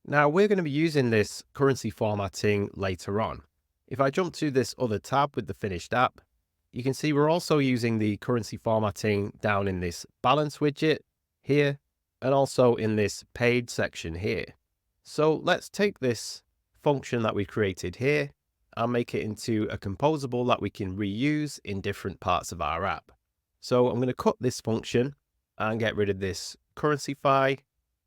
Now we're going to be using this currency formatting later on. If I jump to this other tab with the finished app, you can see we're also using the currency formatting down in this balance widget here, and also in this paid section here. So let's take this function that we created here and make it into a composable that we can reuse in different parts of our app. So I'm going to cut this function and get rid of this currencyfy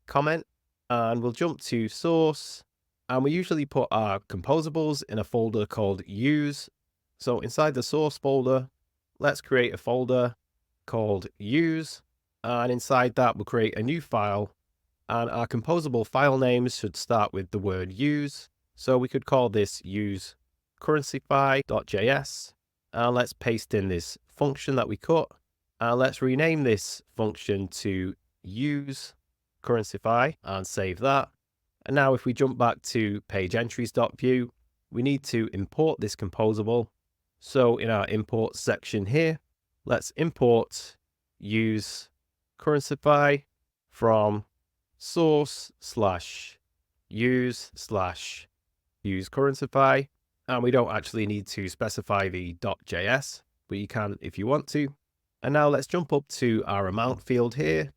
comment, and we'll jump to source, and we usually put our composables in a folder called use. So inside the source folder, let's create a folder called use, and inside that we'll create a new file, and our composable file names should start with the word use. So we could call this use currencyfy.js, and let's paste in this function that we cut, and let's rename this function to use currencyfy and save that. And now if we jump back to page entries.vue, we need to import this composable. So in our import section here, let's import use currencyfy from source/use/use currencyfy. And we don't actually need to specify the .js, but you can if you want to. And now let's jump up to our amount field here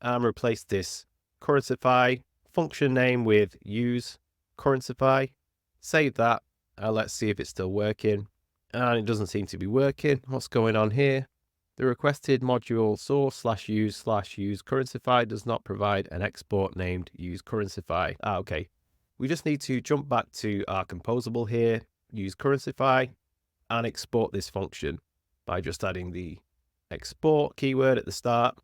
and replace this currencyfy function name with use currencyfy. Save that, and let's see if it's still working. And it doesn't seem to be working. What's going on here? The requested module source/use/use currencyfy does not provide an export named use currencyfy. Okay. We just need to jump back to our composable here, use currencyfy, and export this function by just adding the export keyword at the start.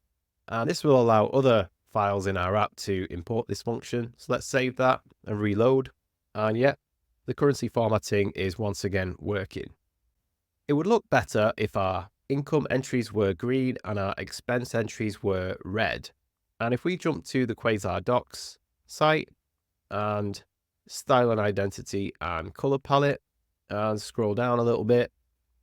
And this will allow other files in our app to import this function. So let's save that and reload. And yeah, the currency formatting is once again working. It would look better if our income entries were green and our expense entries were red. And if we jump to the Quasar docs site and style and identity and color palette and scroll down a little bit.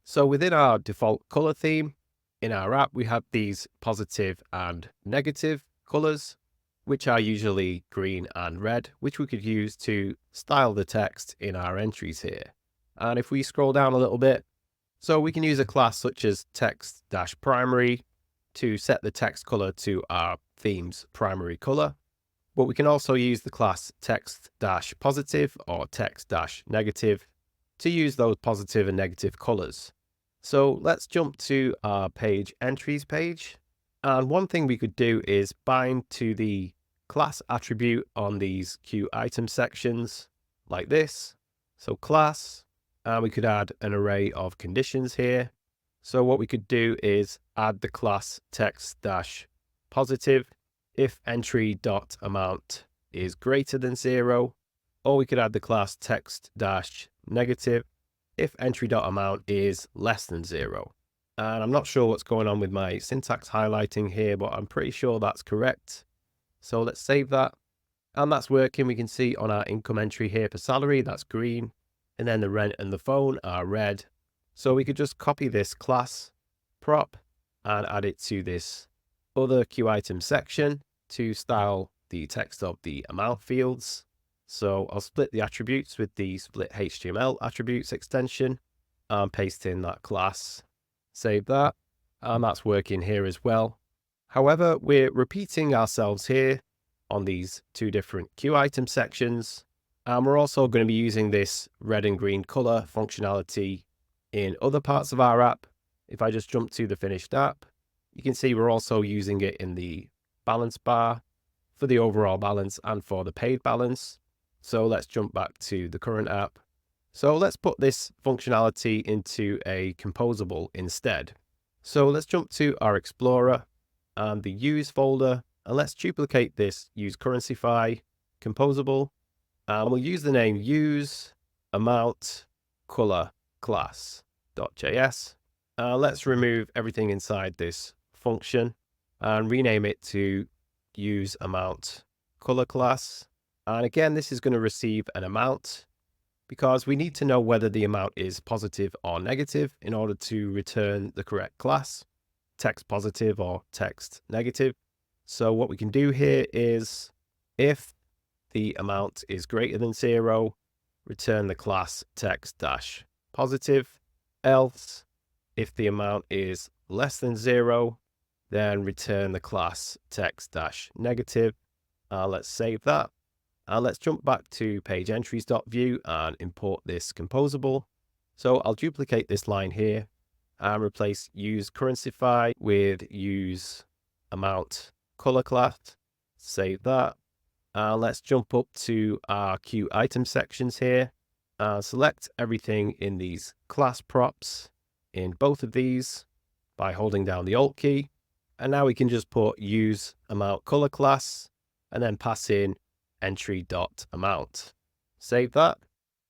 So within our default color theme in our app, we have these positive and negative colors, which are usually green and red, which we could use to style the text in our entries here. And if we scroll down a little bit, so we can use a class such as text-primary to set the text color to our theme's primary color. But we can also use the class text-positive or text-negative to use those positive and negative colors. So let's jump to our page entries page. And one thing we could do is bind to the class attribute on these queue item sections like this. So class, and we could add an array of conditions here. So what we could do is add the class text-positive if entry.amount is greater than 0, or we could add the class text-negative if entry.amount is less than 0. And I'm not sure what's going on with my syntax highlighting here, but I'm pretty sure that's correct. So let's save that. And that's working. We can see on our income entry here for salary, that's green. And then the rent and the phone are red. So we could just copy this class prop and add it to this other queue item section to style the text of the amount fields. So I'll split the attributes with the split HTML attributes extension and paste in that class. Save that. And that's working here as well. However, we're repeating ourselves here on these two different queue item sections. And we're also going to be using this red and green color functionality in other parts of our app. If I just jump to the finished app, you can see we're also using it in the balance bar for the overall balance and for the paid balance. So let's jump back to the current app. So let's put this functionality into a composable instead. So let's jump to our Explorer and the use folder, and let's duplicate this use currencyfy composable. And we'll use the name use amount color class.js. Let's remove everything inside this function and rename it to use amount color class. And again, this is going to receive an amount because we need to know whether the amount is positive or negative in order to return the correct class, text positive or text negative. So what we can do here is if the amount is greater than 0, return the class text-positive, else if the amount is less than 0, then return the class text-negative. Let's save that. Let's jump back to page entries.vue and import this composable. So I'll duplicate this line here and replace use currencyfy with use amount color class. Save that. Let's jump up to our queue item sections here. Select everything in these class props in both of these by holding down the Alt key. And now we can just put use amount color class and then pass in entry.amount. Save that.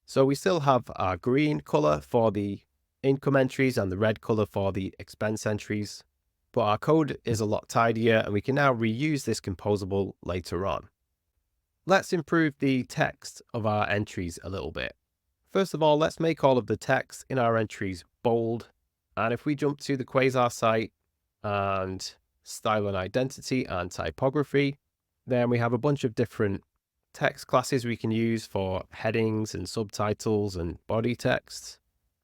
So we still have our green color for the income entries and the red color for the expense entries, but our code is a lot tidier and we can now reuse this composable later on. Let's improve the text of our entries a little bit. First of all, let's make all of the text in our entries bold. And if we jump to the Quasar site and style and identity and typography, then we have a bunch of different text classes we can use for headings and subtitles and body text.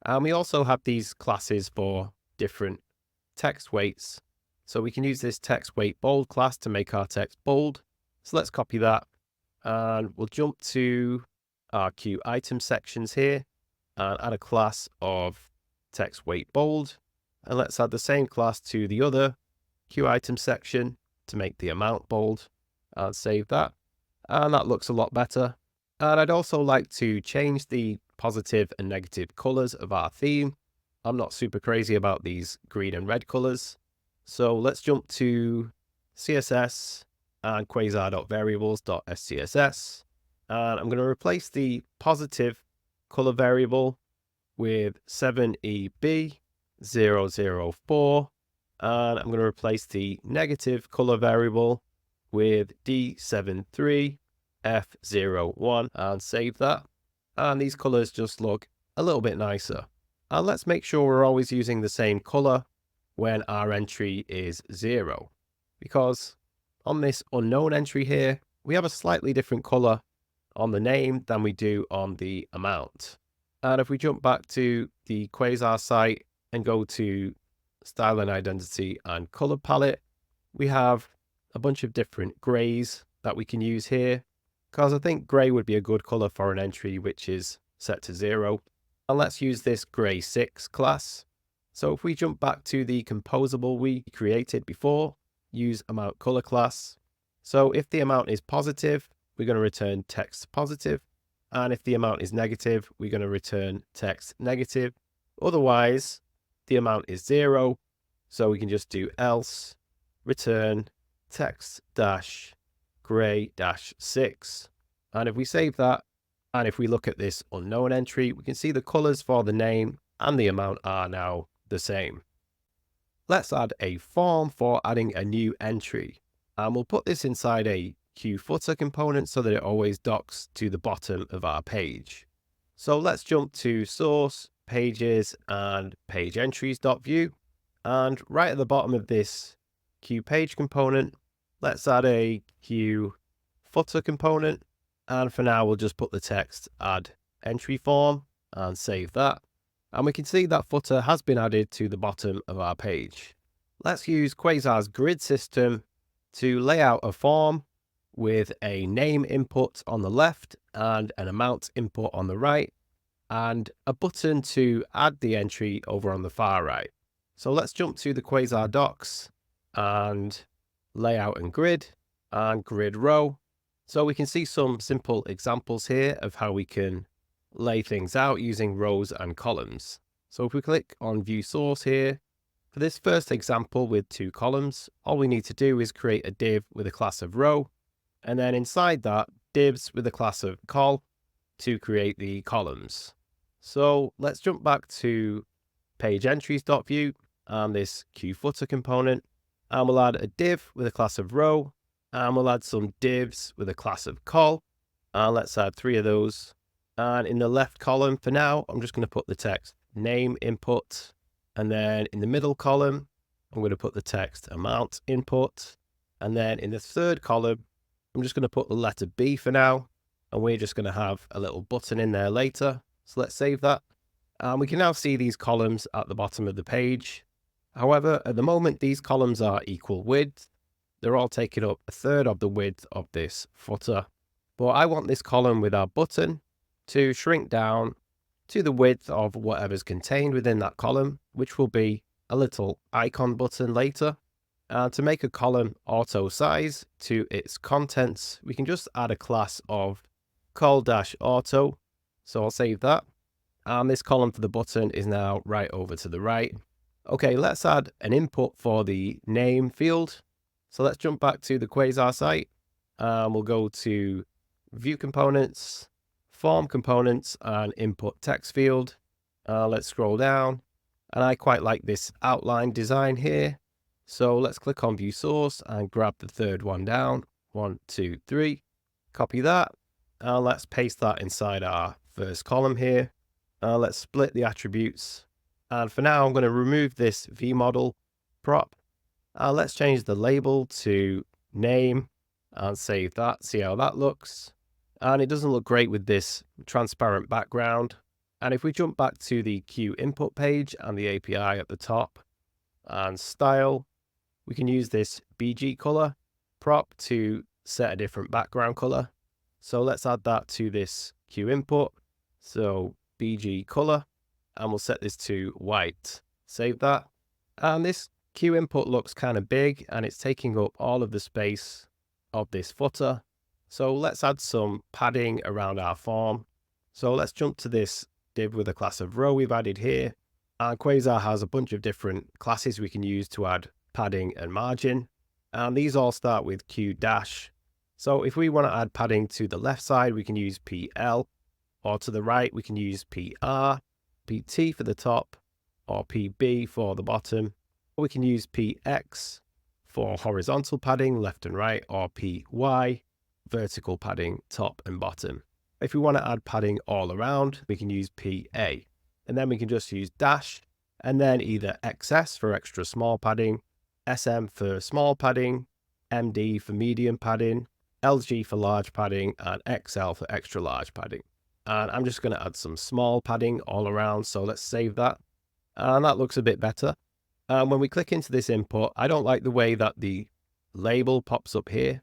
And we also have these classes for different text weights. So we can use this text weight bold class to make our text bold. So let's copy that and we'll jump to our queue item sections here and add a class of text weight bold. And let's add the same class to the other queue item section to make the amount bold. And save that. And that looks a lot better. And I'd also like to change the positive and negative colors of our theme. I'm not super crazy about these green and red colors. So let's jump to CSS and quasar.variables.scss. And I'm going to replace the positive color variable with 7EB. 004, and I'm going to replace the negative color variable with D73F01 and save that. And these colors just look a little bit nicer. And let's make sure we're always using the same color when our entry is 0, because on this unknown entry here, we have a slightly different color on the name than we do on the amount. And if we jump back to the Quasar site and go to style and identity and color palette, we have a bunch of different grays that we can use here, because I think gray would be a good color for an entry which is set to 0. And let's use this gray 6 class. So if we jump back to the composable we created before, use amount color class. So if the amount is positive, we're going to return text positive. And if the amount is negative, we're going to return text negative. Otherwise, the amount is 0. So we can just do else return text dash gray dash 6. And if we save that, and if we look at this unknown entry, we can see the colors for the name and the amount are now the same. Let's add a form for adding a new entry. And we'll put this inside a QFooter component so that it always docks to the bottom of our page. So let's jump to source, pages, and page entries.vue. And right at the bottom of this QPage component, let's add a QFooter component. And for now, we'll just put the text add entry form and save that. And we can see that footer has been added to the bottom of our page. Let's use Quasar's grid system to lay out a form with a name input on the left and an amount input on the right, and a button to add the entry over on the far right. So let's jump to the Quasar docs and layout and grid row. So we can see some simple examples here of how we can lay things out using rows and columns. So if we click on view source here, for this first example with 2 columns, all we need to do is create a div with a class of row, and then inside that, divs with a class of col to create the columns. So let's jump back to page entries.vue and this QFooter component, and we'll add a div with a class of row, and we'll add some divs with a class of col, and let's add 3 of those. And in the left column for now, I'm just going to put the text name input. And then in the middle column, I'm going to put the text amount input. And then in the third column, I'm just going to put the letter B for now. And we're just going to have a little button in there later. So let's save that. And we can now see these columns at the bottom of the page. However, at the moment, these columns are equal width. They're all taking up 1/3 of the width of this footer. But I want this column with our button to shrink down to the width of whatever's contained within that column, which will be a little icon button later. And to make a column auto size to its contents, we can just add a class of col-auto. So I'll save that. And this column for the button is now right over to the right. Okay, let's add an input for the name field. So let's jump back to the Quasar site and we'll go to view components, form components, and input text field. Let's scroll down, and I quite like this outline design here. So let's click on view source and grab the third one down. 1, 2, 3. Copy that. Let's paste that inside our first column here. Let's split the attributes. And for now, I'm going to remove this vModel prop. Let's change the label to name and save that. See how that looks. And it doesn't look great with this transparent background. And if we jump back to the Q input page and the API at the top and style, we can use this BG color prop to set a different background color. So let's add that to this Q input. So BG color, and we'll set this to white. Save that. And this Q input looks kind of big and it's taking up all of the space of this footer. So let's add some padding around our form. So let's jump to this div with a class of row we've added here. And Quasar has a bunch of different classes we can use to add padding and margin. And these all start with Q dash. So if we want to add padding to the left side, we can use PL, or to the right, we can use PR, PT for the top, or PB for the bottom. We can use PX for horizontal padding, left and right, or PY, vertical padding, top and bottom. If we want to add padding all around, we can use PA. And then we can just use dash, and then either XS for extra small padding, SM for small padding, MD for medium padding, LG for large padding, and XL for extra large padding. And I'm just going to add some small padding all around, so let's save that. And that looks a bit better. When we click into this input, I don't like the way that the label pops up here.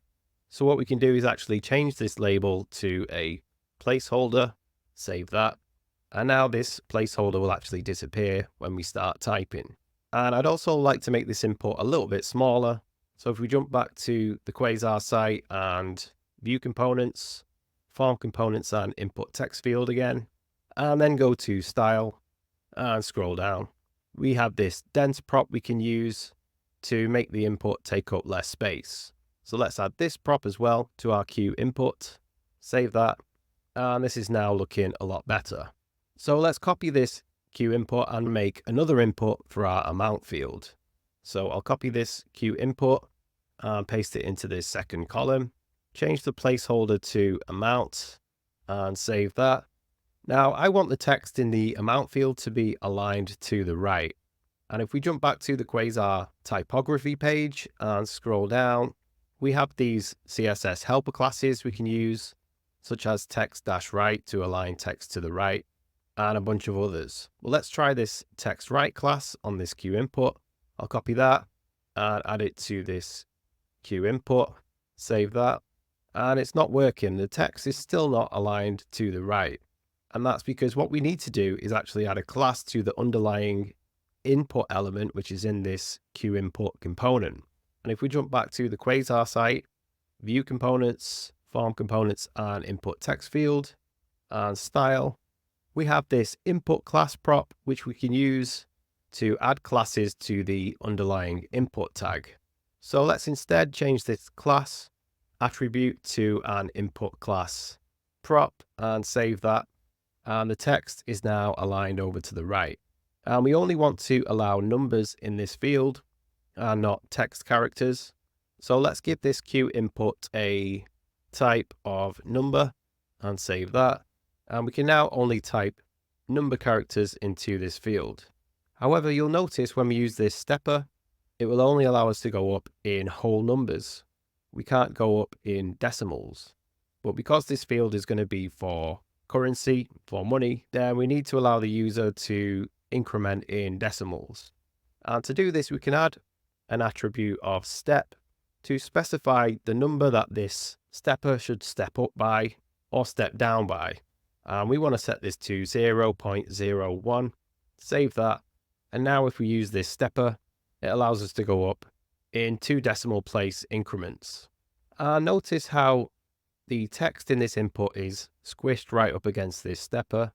So what we can do is actually change this label to a placeholder, save that. And now this placeholder will actually disappear when we start typing. And I'd also like to make this input a little bit smaller. So if we jump back to the Quasar site and view components, form components and input text field again, and then go to style and scroll down, we have this dense prop we can use to make the input take up less space. So let's add this prop as well to our Q input, save that, and this is now looking a lot better. So let's copy this Q input and make another input for our amount field. So I'll copy this Q input and paste it into this second column, change the placeholder to amount and save that. Now I want the text in the amount field to be aligned to the right. And if we jump back to the Quasar typography page and scroll down, we have these CSS helper classes we can use, such as text-right to align text to the right, and a bunch of others. Well, let's try this text right class on this Q input. I'll copy that and add it to this Q input, save that, and it's not working. The text is still not aligned to the right. And that's because what we need to do is actually add a class to the underlying input element, which is in this Q input component. And if we jump back to the Quasar site, view components, form components, and input text field, and style, we have this input class prop, which we can use to add classes to the underlying input tag. So let's instead change this class attribute to an input class prop and save that. And the text is now aligned over to the right. And we only want to allow numbers in this field and not text characters. So let's give this Q input a type of number and save that. And we can now only type number characters into this field. However, you'll notice when we use this stepper, it will only allow us to go up in whole numbers. We can't go up in decimals. But because this field is going to be for currency, for money, then we need to allow the user to increment in decimals. And to do this, we can add an attribute of step to specify the number that this stepper should step up by or step down by. And we want to set this to 0.01, save that. And now if we use this stepper, it allows us to go up in 2 decimal place increments. And notice how the text in this input is squished right up against this stepper.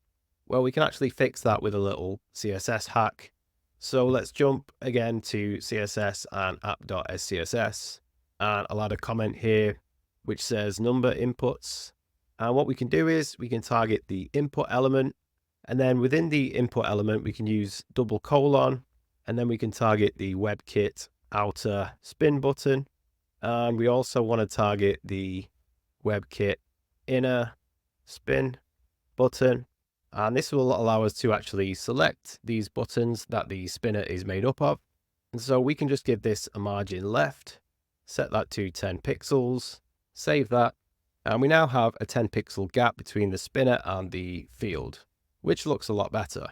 Well, we can actually fix that with a little CSS hack. So let's jump again to CSS and app.scss, and I'll add a comment here which says number inputs. And what we can do is we can target the input element, and then within the input element we can use double colon, and then we can target the WebKit outer spin button, and we also want to target the WebKit inner spin button. And this will allow us to actually select these buttons that the spinner is made up of. And so we can just give this a margin left, set that to 10 pixels, save that. And we now have a 10 pixel gap between the spinner and the field, which looks a lot better.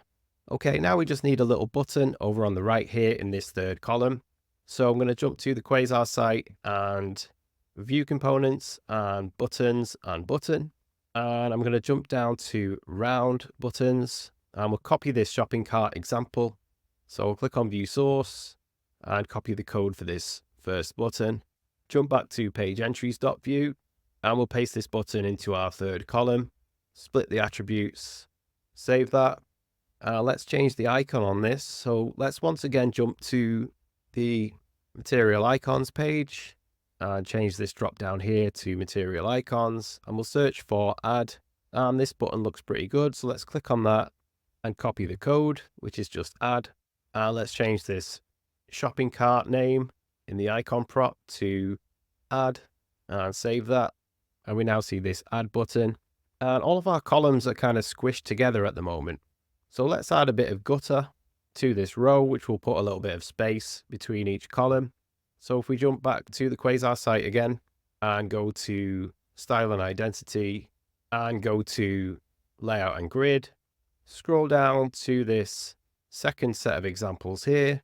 Okay, now we just need a little button over on the right here in this third column. So I'm going to jump to the Quasar site and view components and buttons and button. And I'm going to jump down to round buttons, and we'll copy this shopping cart example. So we'll click on view source and copy the code for this first button. Jump back to page entries.view, and we'll paste this button into our third column, split the attributes, save that. Let's change the icon on this. So let's once again jump to the material icons page and change this drop down here to material icons, and we'll search for add. And this button looks pretty good, so let's click on that and copy the code, which is just add. Let's change this shopping cart name in the icon prop to add and save that. And we now see this add button. And all of our columns are kind of squished together at the moment. So let's add a bit of gutter to this row, which will put a little bit of space between each column. So if we jump back to the Quasar site again and go to style and identity and go to layout and grid, scroll down to this second set of examples here.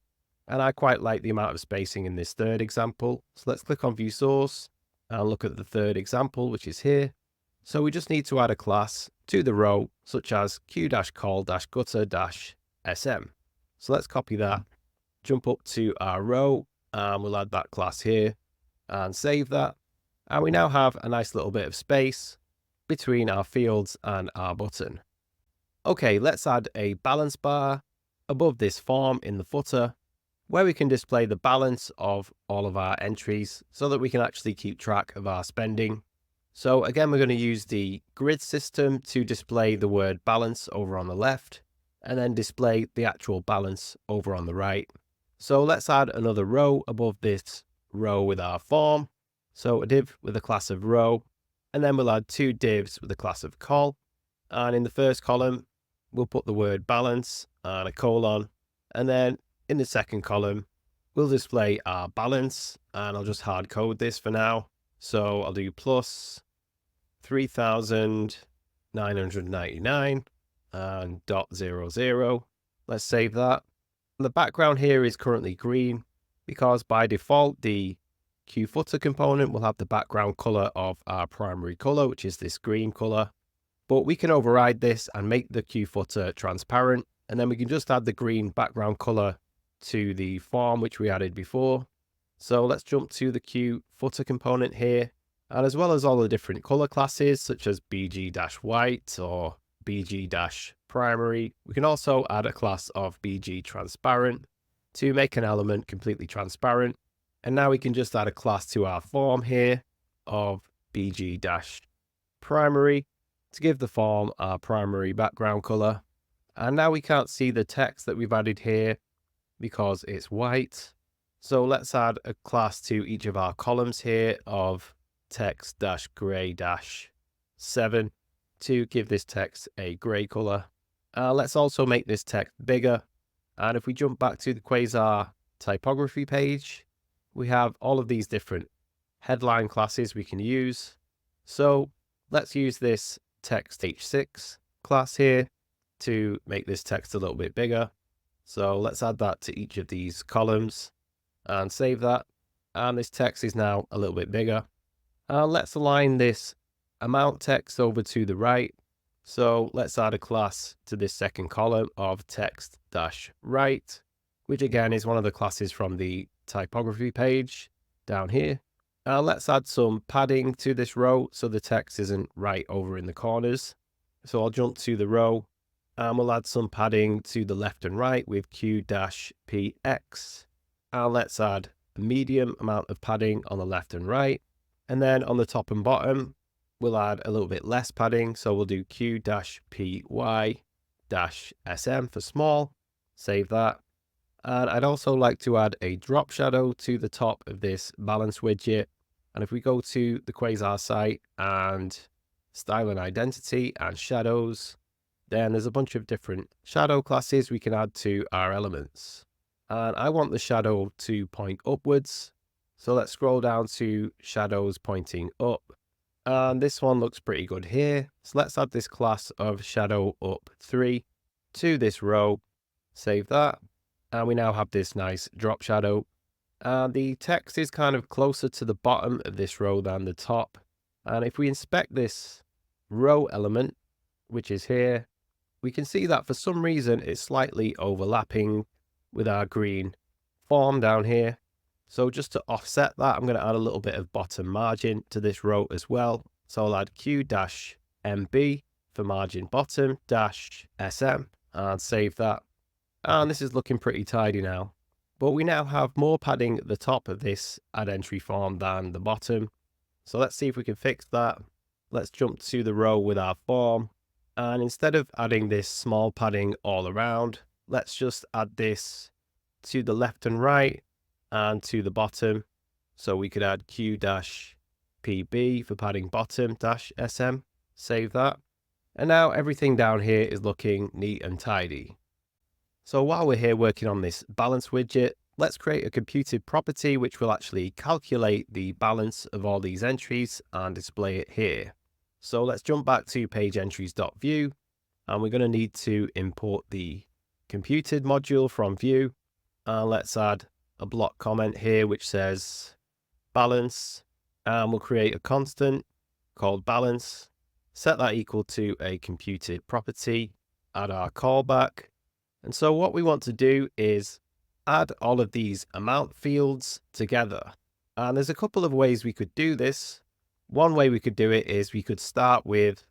And I quite like the amount of spacing in this third example. So let's click on view source and look at the third example, which is here. So we just need to add a class to the row, such as q-col-gutter-sm. So let's copy that, jump up to our row, and we'll add that class here and save that. And we now have a nice little bit of space between our fields and our button. Okay, let's add a balance bar above this form in the footer, where we can display the balance of all of our entries so that we can actually keep track of our spending. So again, we're going to use the grid system to display the word balance over on the left and then display the actual balance over on the right. So let's add another row above this row with our form. So a div with a class of row, and then we'll add two divs with a class of col. And in the first column, we'll put the word balance and a colon. And then in the second column, we'll display our balance, and I'll just hard code this for now. So I'll do plus 3,999 and .00. Let's save that. And the background here is currently green because by default, the QFooter component will have the background color of our primary color, which is this green color. But we can override this and make the QFooter transparent. And then we can just add the green background color to the form, which we added before. So let's jump to the QFooter component here. And as well as all the different color classes, such as bg-white or bg-primary, we can also add a class of bg-transparent to make an element completely transparent. And now we can just add a class to our form here of bg-primary to give the form our primary background color. And now we can't see the text that we've added here because it's white. So let's add a class to each of our columns here of text-gray-7 to give this text a gray color. Let's also make this text bigger. And if we jump back to the Quasar typography page, we have all of these different headline classes we can use. So let's use this text h6 class here to make this text a little bit bigger. So let's add that to each of these columns and save that. And this text is now a little bit bigger. Let's align this amount text over to the right. So let's add a class to this second column of text-right, which again is one of the classes from the typography page down here. Let's add some padding to this row so the text isn't right over in the corners. So I'll jump to the row and we'll add some padding to the left and right with q-px. And let's add a medium amount of padding on the left and right. And then on the top and bottom, we'll add a little bit less padding. So we'll do q-py-sm for small, save that. And I'd also like to add a drop shadow to the top of this balance widget. And if we go to the Quasar site and style and identity and shadows, then there's a bunch of different shadow classes we can add to our elements. And I want the shadow to point upwards. So let's scroll down to shadows pointing up. And this one looks pretty good here. So let's add this class of shadow up 3 to this row, save that. And we now have this nice drop shadow. And the text is kind of closer to the bottom of this row than the top. And if we inspect this row element, which is here, we can see that for some reason it's slightly overlapping with our green form down here. So just to offset that, I'm going to add a little bit of bottom margin to this row as well. So I'll add q-mb for margin bottom -sm and save that. And this is looking pretty tidy now. But we now have more padding at the top of this add entry form than the bottom. So let's see if we can fix that. Let's jump to the row with our form. And instead of adding this small padding all around, let's just add this to the left and right and to the bottom. So we could add q-pb for padding bottom-sm, save that. And now everything down here is looking neat and tidy. So while we're here working on this balance widget, let's create a computed property which will actually calculate the balance of all these entries and display it here. So let's jump back to pageentries.vue, and we're going to need to import the computed module from Vue. And let's add a block comment here which says balance, and we'll create a constant called balance, set that equal to a computed property, add our callback. And so what we want to do is add all of these amount fields together. And there's a couple of ways we could do this. One way we could do it is we could start with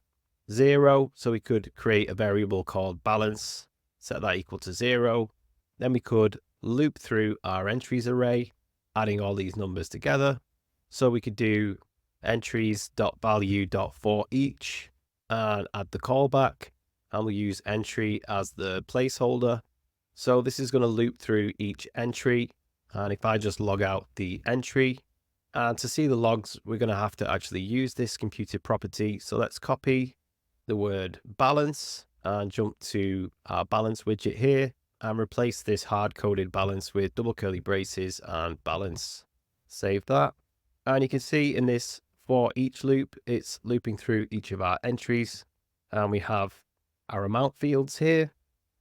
0. So we could create a variable called balance, set that equal to 0. Then we could loop through our entries array, adding all these numbers together. So we could do entries.value.for each and add the callback. And we'll use entry as the placeholder. So this is going to loop through each entry. And if I just log out the entry, and to see the logs, we're going to have to actually use this computed property. So let's copy the word balance and jump to our balance widget here and replace this hard-coded balance with double curly braces and balance. Save that. And you can see in this for each loop, it's looping through each of our entries. And we have our amount fields here.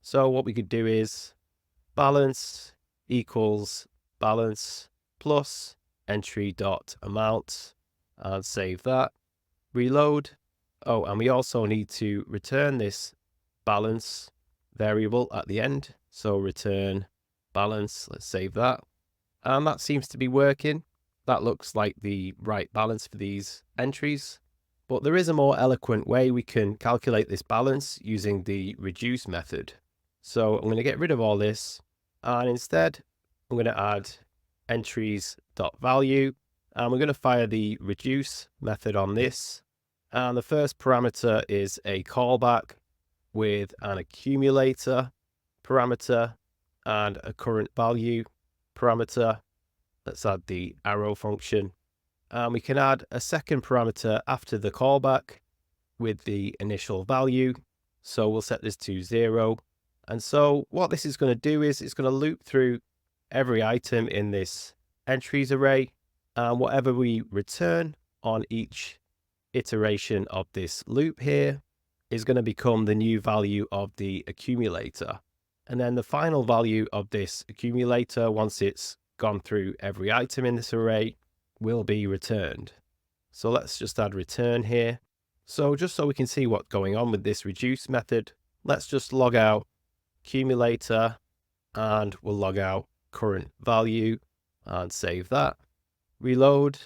So what we could do is balance equals balance plus entry.amount and save that. Reload. Oh, and we also need to return this balance variable at the end. So return balance. Let's save that. And that seems to be working. That looks like the right balance for these entries. But there is a more eloquent way we can calculate this balance using the reduce method. So I'm going to get rid of all this, and instead I'm going to add entries.value, and we're going to fire the reduce method on this. And the first parameter is a callback with an accumulator parameter and a current value parameter. Let's add the arrow function. And we can add a second parameter after the callback with the initial value. So we'll set this to 0. And so what this is going to do is it's going to loop through every item in this entries array. And whatever we return on each iteration of this loop here is going to become the new value of the accumulator. And then the final value of this accumulator, once it's gone through every item in this array, will be returned. So let's just add return here. So just so we can see what's going on with this reduce method, let's just log out accumulator and we'll log out current value and save that. Reload.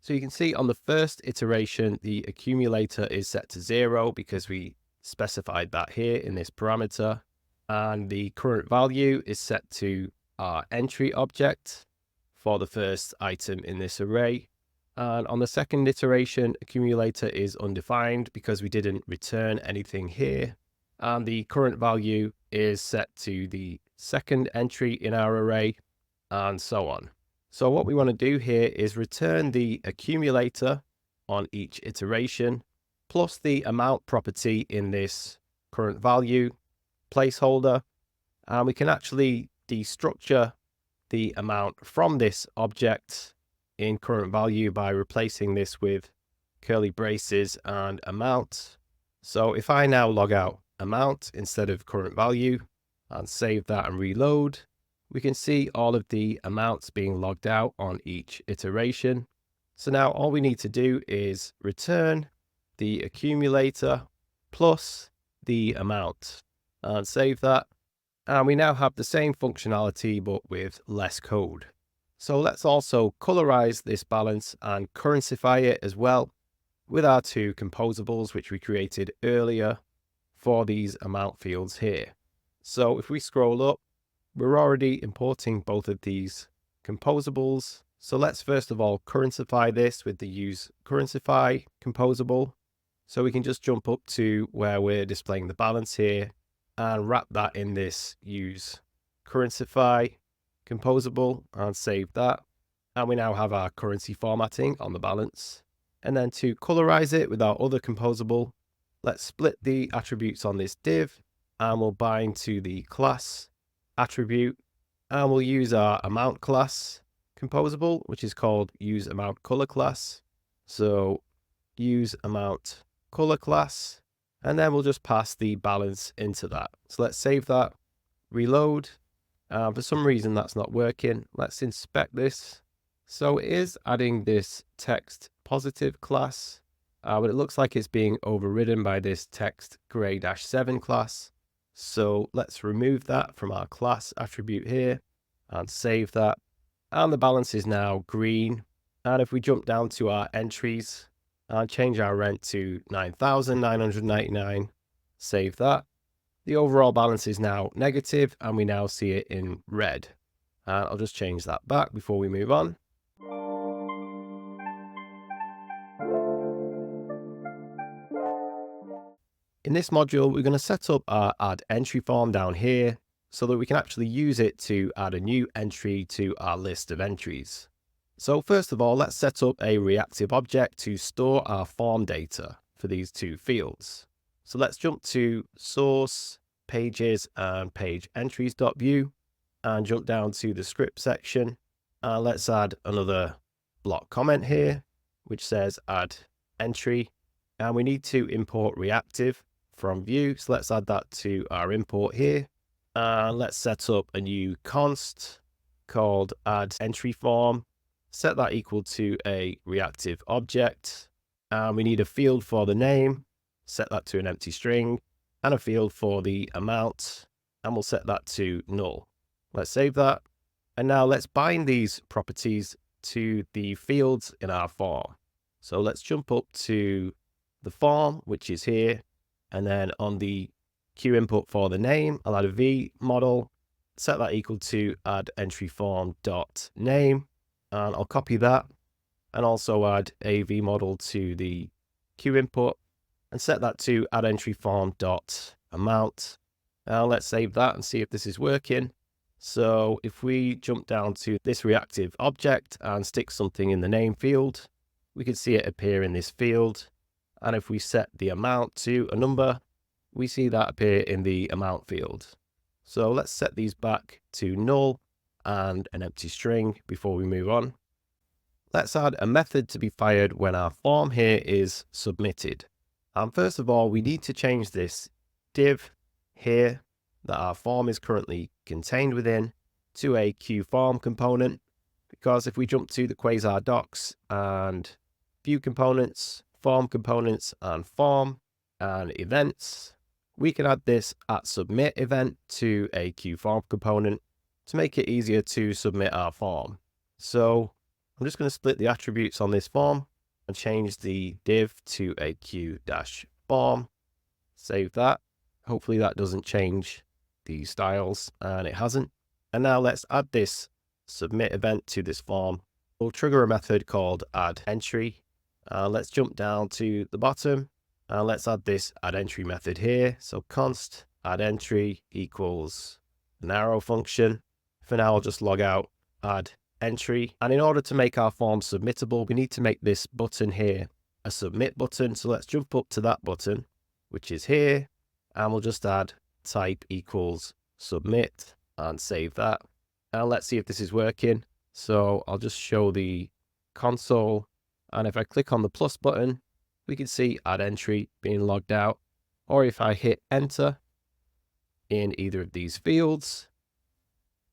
So you can see on the first iteration, the accumulator is set to 0 because we specified that here in this parameter. And the current value is set to our entry object for the first item in this array. And on the second iteration, accumulator is undefined because we didn't return anything here. And the current value is set to the second entry in our array, and so on. So what we want to do here is return the accumulator on each iteration, plus the amount property in this current value placeholder. And we can actually destructure the amount from this object in current value by replacing this with curly braces and amount. So if I now log out amount instead of current value and save that and reload, we can see all of the amounts being logged out on each iteration. So now all we need to do is return the accumulator plus the amount and save that. And we now have the same functionality, but with less code. So let's also colorize this balance and currencify it as well with our two composables, which we created earlier for these amount fields here. So if we scroll up, we're already importing both of these composables. So let's first of all currencify this with the use currencify composable. So we can just jump up to where we're displaying the balance here and wrap that in this use currencify. composable and save that. And we now have our currency formatting on the balance. And then to colorize it with our other composable, let's split the attributes on this div and we'll bind to the class attribute and we'll use our amount class composable, which is called use amount color class. So use amount color class, and then we'll just pass the balance into that. So let's save that, reload. For some reason that's not working. Let's inspect this. So it is adding this text positive class, but it looks like it's being overridden by this text gray-7 class. So let's remove that from our class attribute here and save that. And the balance is now green. And if we jump down to our entries and change our rent to 9,999, save that. The overall balance is now negative and we now see it in red. And I'll just change that back before we move on. In this module, we're going to set up our add entry form down here so that we can actually use it to add a new entry to our list of entries. So first of all, let's set up a reactive object to store our form data for these two fields. So let's jump to source, pages, and page entries.vue and jump down to the script section. Let's add another block comment here, which says add entry. And we need to import reactive from Vue. So let's add that to our import here. Let's set up a new const called add entry form. Set that equal to a reactive object. And we need a field for the name. Set that to an empty string and a field for the amount. And we'll set that to null. Let's save that. And now let's bind these properties to the fields in our form. So let's jump up to the form, which is here. And then on the Q input for the name, I'll add a V model, set that equal to add entry form dot name. And I'll copy that and also add a V model to the Q input and set that to add entry form dot amount. Now let's save that and see if this is working. So if we jump down to this reactive object and stick something in the name field, we can see it appear in this field. And if we set the amount to a number, we see that appear in the amount field. So let's set these back to null and an empty string before we move on. Let's add a method to be fired when our form here is submitted. And first of all, we need to change this div here that our form is currently contained within to a QForm component, because if we jump to the Quasar docs and view components, form components, and form and events, we can add this at submit event to a QForm component to make it easier to submit our form. So I'm just going to split the attributes on this form and change the div to a q-form. Save that. Hopefully that doesn't change the styles, and it hasn't. And now let's add this submit event to this form. We'll trigger a method called add entry. Let's jump down to the bottom and let's add this add entry method here. So const add entry equals an arrow function. For now, I'll just log out add entry. And in order to make our form submittable, we need to make this button here a submit button. So let's jump up to that button, which is here, and we'll just add type equals submit and save that. And let's see if this is working. So I'll just show the console. And if I click on the plus button, we can see add entry being logged out. Or if I hit enter in either of these fields,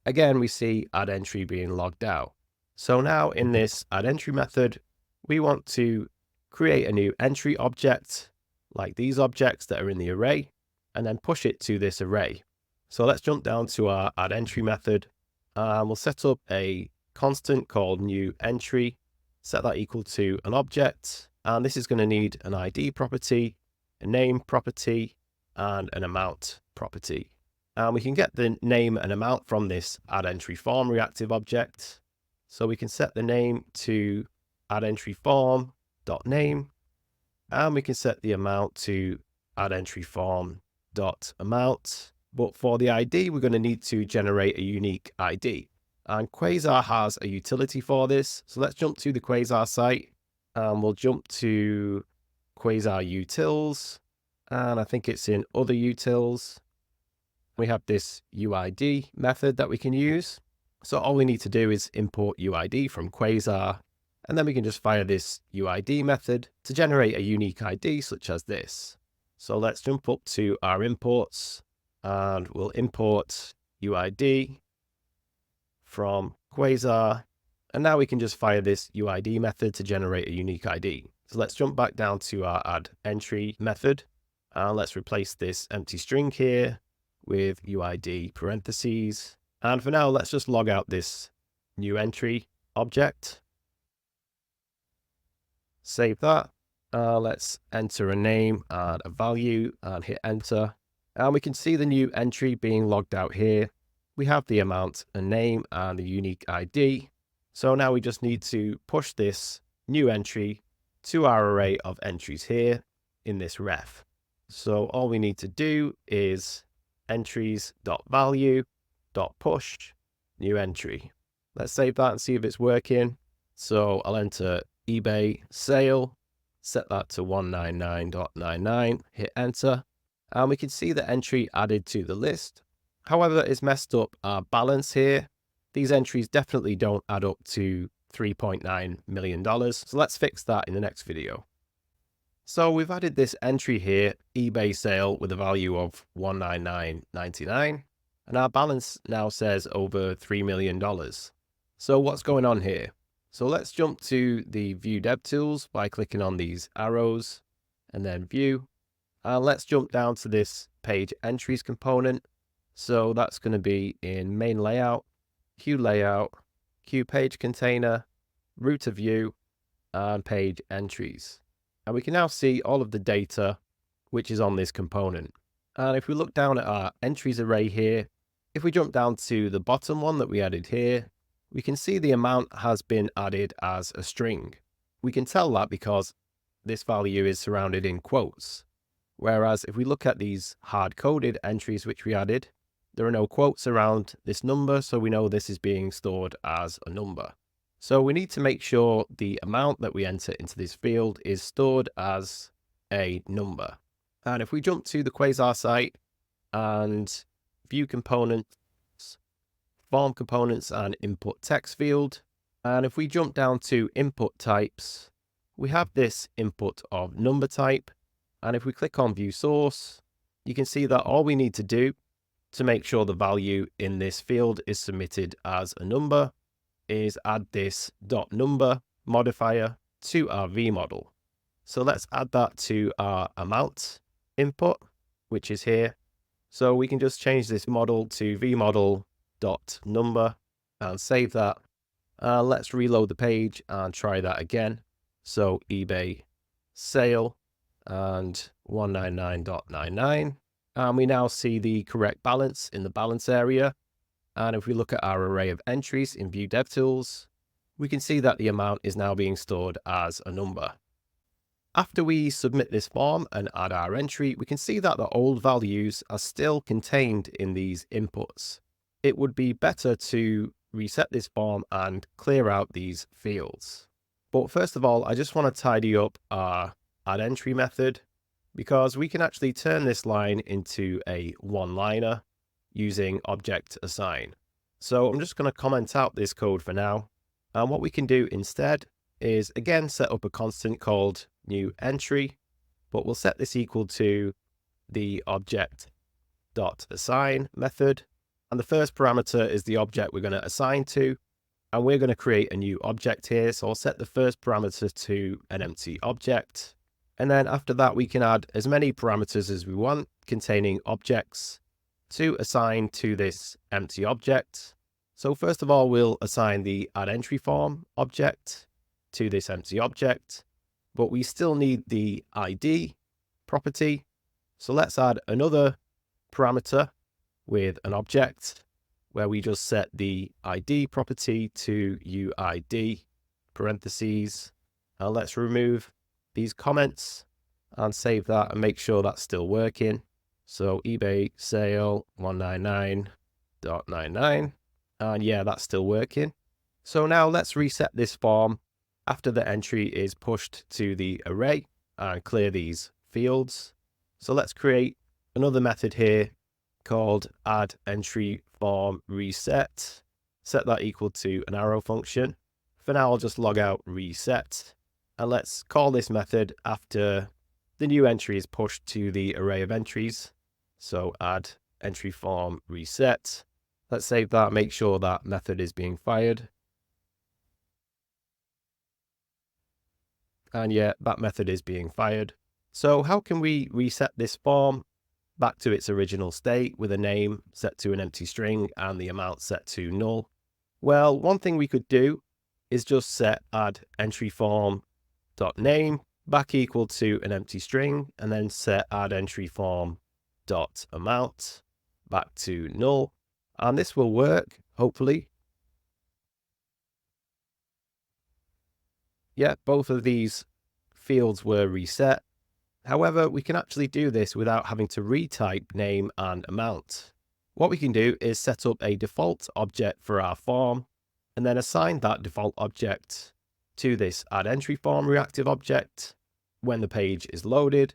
again, we see add entry being logged out. So now in this add entry method, we want to create a new entry object like these objects that are in the array and then push it to this array. So let's jump down to our add entry method and we'll set up a constant called new entry, set that equal to an object. And this is going to need an ID property, a name property, and an amount property. And we can get the name and amount from this add entry form reactive object. So we can set the name to add entry form dot name, and we can set the amount to add entry form dot amount. But for the ID, we're going to need to generate a unique ID. And Quasar has a utility for this. So let's jump to the Quasar site and we'll jump to Quasar utils. And I think it's in other utils. We have this UID method that we can use. So all we need to do is import UID from Quasar, and then we can just fire this UID method to generate a unique ID such as this. So let's jump up to our imports and we'll import UID from Quasar. And now we can just fire this UID method to generate a unique ID. So let's jump back down to our add entry method. And let's replace this empty string here with UID parentheses. And for now, let's just log out this new entry object. Save that. Let's enter a name and a value and hit enter. And we can see the new entry being logged out here. We have the amount, a name, and the unique ID. So now we just need to push this new entry to our array of entries here in this ref. So all we need to do is entries.value.push new entry. Let's save that and see if it's working. So I'll enter eBay sale, set that to 199.99, hit enter, and we can see the entry added to the list. However, it's messed up our balance here. These entries definitely don't add up to $3.9 million. So let's fix that in the next video. So we've added this entry here, eBay sale, with a value of $199.99, and our balance now says over $3 million. So what's going on here? So let's jump to the Vue DevTools by clicking on these arrows and then View. And let's jump down to this page entries component. So that's going to be in main layout, queue layout, queue page container, router view, and page entries. And we can now see all of the data which is on this component. And if we look down at our entries array here, if we jump down to the bottom one that we added here, we can see the amount has been added as a string. We can tell that because this value is surrounded in quotes. Whereas if we look at these hard-coded entries which we added, there are no quotes around this number, so we know this is being stored as a number. So we need to make sure the amount that we enter into this field is stored as a number. And if we jump to the Quasar site and view components, form components and input text field, and if we jump down to input types, we have this input of number type. And if we click on view source, you can see that all we need to do to make sure the value in this field is submitted as a number is add this .number modifier to our v model. So let's add that to our amount input, which is here. So we can just change this model to vmodel.number and save that. Let's reload the page and try that again. So eBay sale and 199.99. And we now see the correct balance in the balance area. And if we look at our array of entries in Vue DevTools, we can see that the amount is now being stored as a number. After we submit this form and add our entry, we can see that the old values are still contained in these inputs. It would be better to reset this form and clear out these fields. But first of all, I just want to tidy up our add entry method, because we can actually turn this line into a one-liner using object assign. So I'm just going to comment out this code for now. And what we can do instead is again set up a constant called new entry, but we'll set this equal to the object.assign method. And the first parameter is the object we're going to assign to. And we're going to create a new object here. So I'll set the first parameter to an empty object. And then after that, we can add as many parameters as we want containing objects to assign to this empty object. So first of all, we'll assign the add entry form object to this empty object, but we still need the ID property. So let's add another parameter with an object where we just set the ID property to UID parentheses. And let's remove these comments and save that and make sure that's still working. So eBay sale 199.99. And yeah, that's still working. So now let's reset this form after the entry is pushed to the array and clear these fields. So let's create another method here called add entry form reset. Set that equal to an arrow function. For now, I'll just log out reset. And let's call this method after the new entry is pushed to the array of entries. So add entry form reset. Let's save that, make sure that method is being fired. And yeah, that method is being fired. So how can we reset this form back to its original state with a name set to an empty string and the amount set to null? Well, one thing we could do is just set add entry form dot name back equal to an empty string, and then set add entry form dot amount back to null. And this will work, hopefully. Yeah, both of these fields were reset. However, we can actually do this without having to retype name and amount. What we can do is set up a default object for our form, and then assign that default object to this add entry form reactive object when the page is loaded.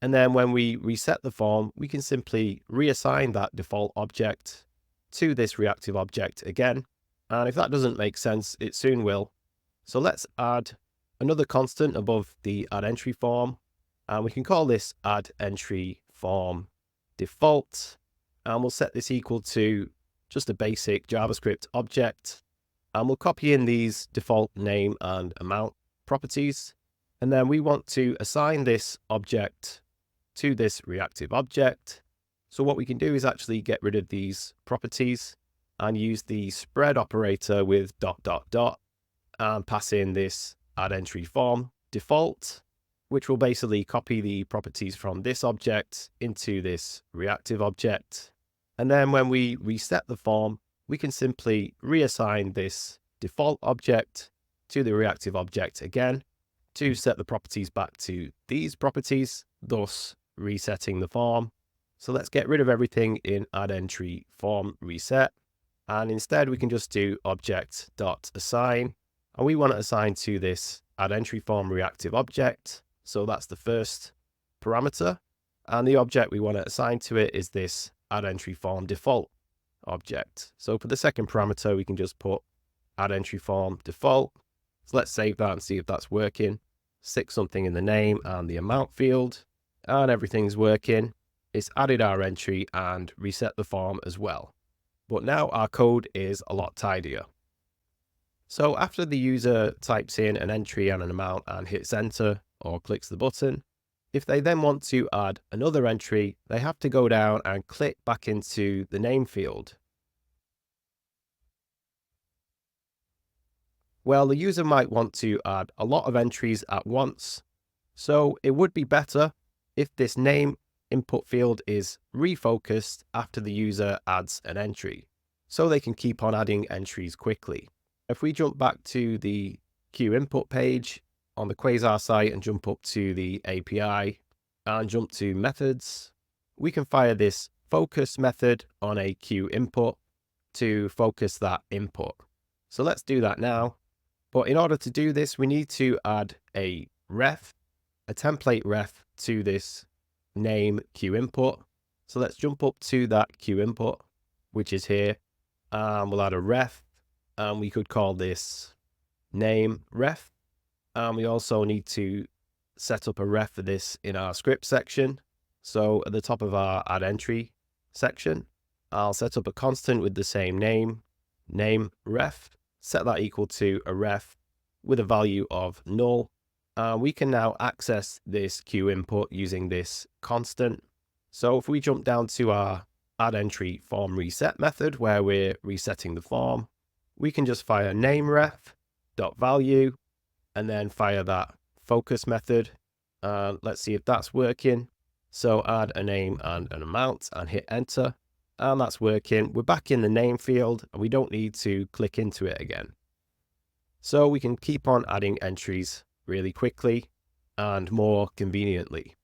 And then when we reset the form, we can simply reassign that default object to this reactive object again. And if that doesn't make sense, it soon will. So let's add another constant above the add entry form, and we can call this add entry form default, and we'll set this equal to just a basic JavaScript object, and we'll copy in these default name and amount properties, and then we want to assign this object to this reactive object. So what we can do is actually get rid of these properties and use the spread operator with ... and pass in this add entry form default, which will basically copy the properties from this object into this reactive object. And then when we reset the form, we can simply reassign this default object to the reactive object again to set the properties back to these properties, thus resetting the form. So let's get rid of everything in add entry form reset. And instead we can just do object.assign. And we want to assign to this add entry form reactive object. So that's the first parameter. And the object we want to assign to it is this add entry form default object. So for the second parameter, we can just put add entry form default. So let's save that and see if that's working. Stick something in the name and the amount field, and everything's working. It's added our entry and reset the form as well. But now our code is a lot tidier. So after the user types in an entry and an amount and hits enter or clicks the button, if they then want to add another entry, they have to go down and click back into the name field. Well, the user might want to add a lot of entries at once, so it would be better if this name input field is refocused after the user adds an entry, so they can keep on adding entries quickly. If we jump back to the Q input page on the Quasar site and jump up to the API and jump to methods, we can fire this focus method on a Q input to focus that input. So let's do that now. But in order to do this, we need to add a ref, a template ref to this name Q input. So let's jump up to that Q input, which is here, and we'll add a ref. And we could call this name ref. And we also need to set up a ref for this in our script section. So at the top of our add entry section, I'll set up a constant with the same name ref, set that equal to a ref with a value of null. We can now access this Q input using this constant. So if we jump down to our add entry form reset method where we're resetting the form, we can just fire name ref dot value and then fire that focus method. Let's see if that's working. So add a name and an amount and hit enter, and that's working. We're back in the name field and we don't need to click into it again. So we can keep on adding entries really quickly and more conveniently.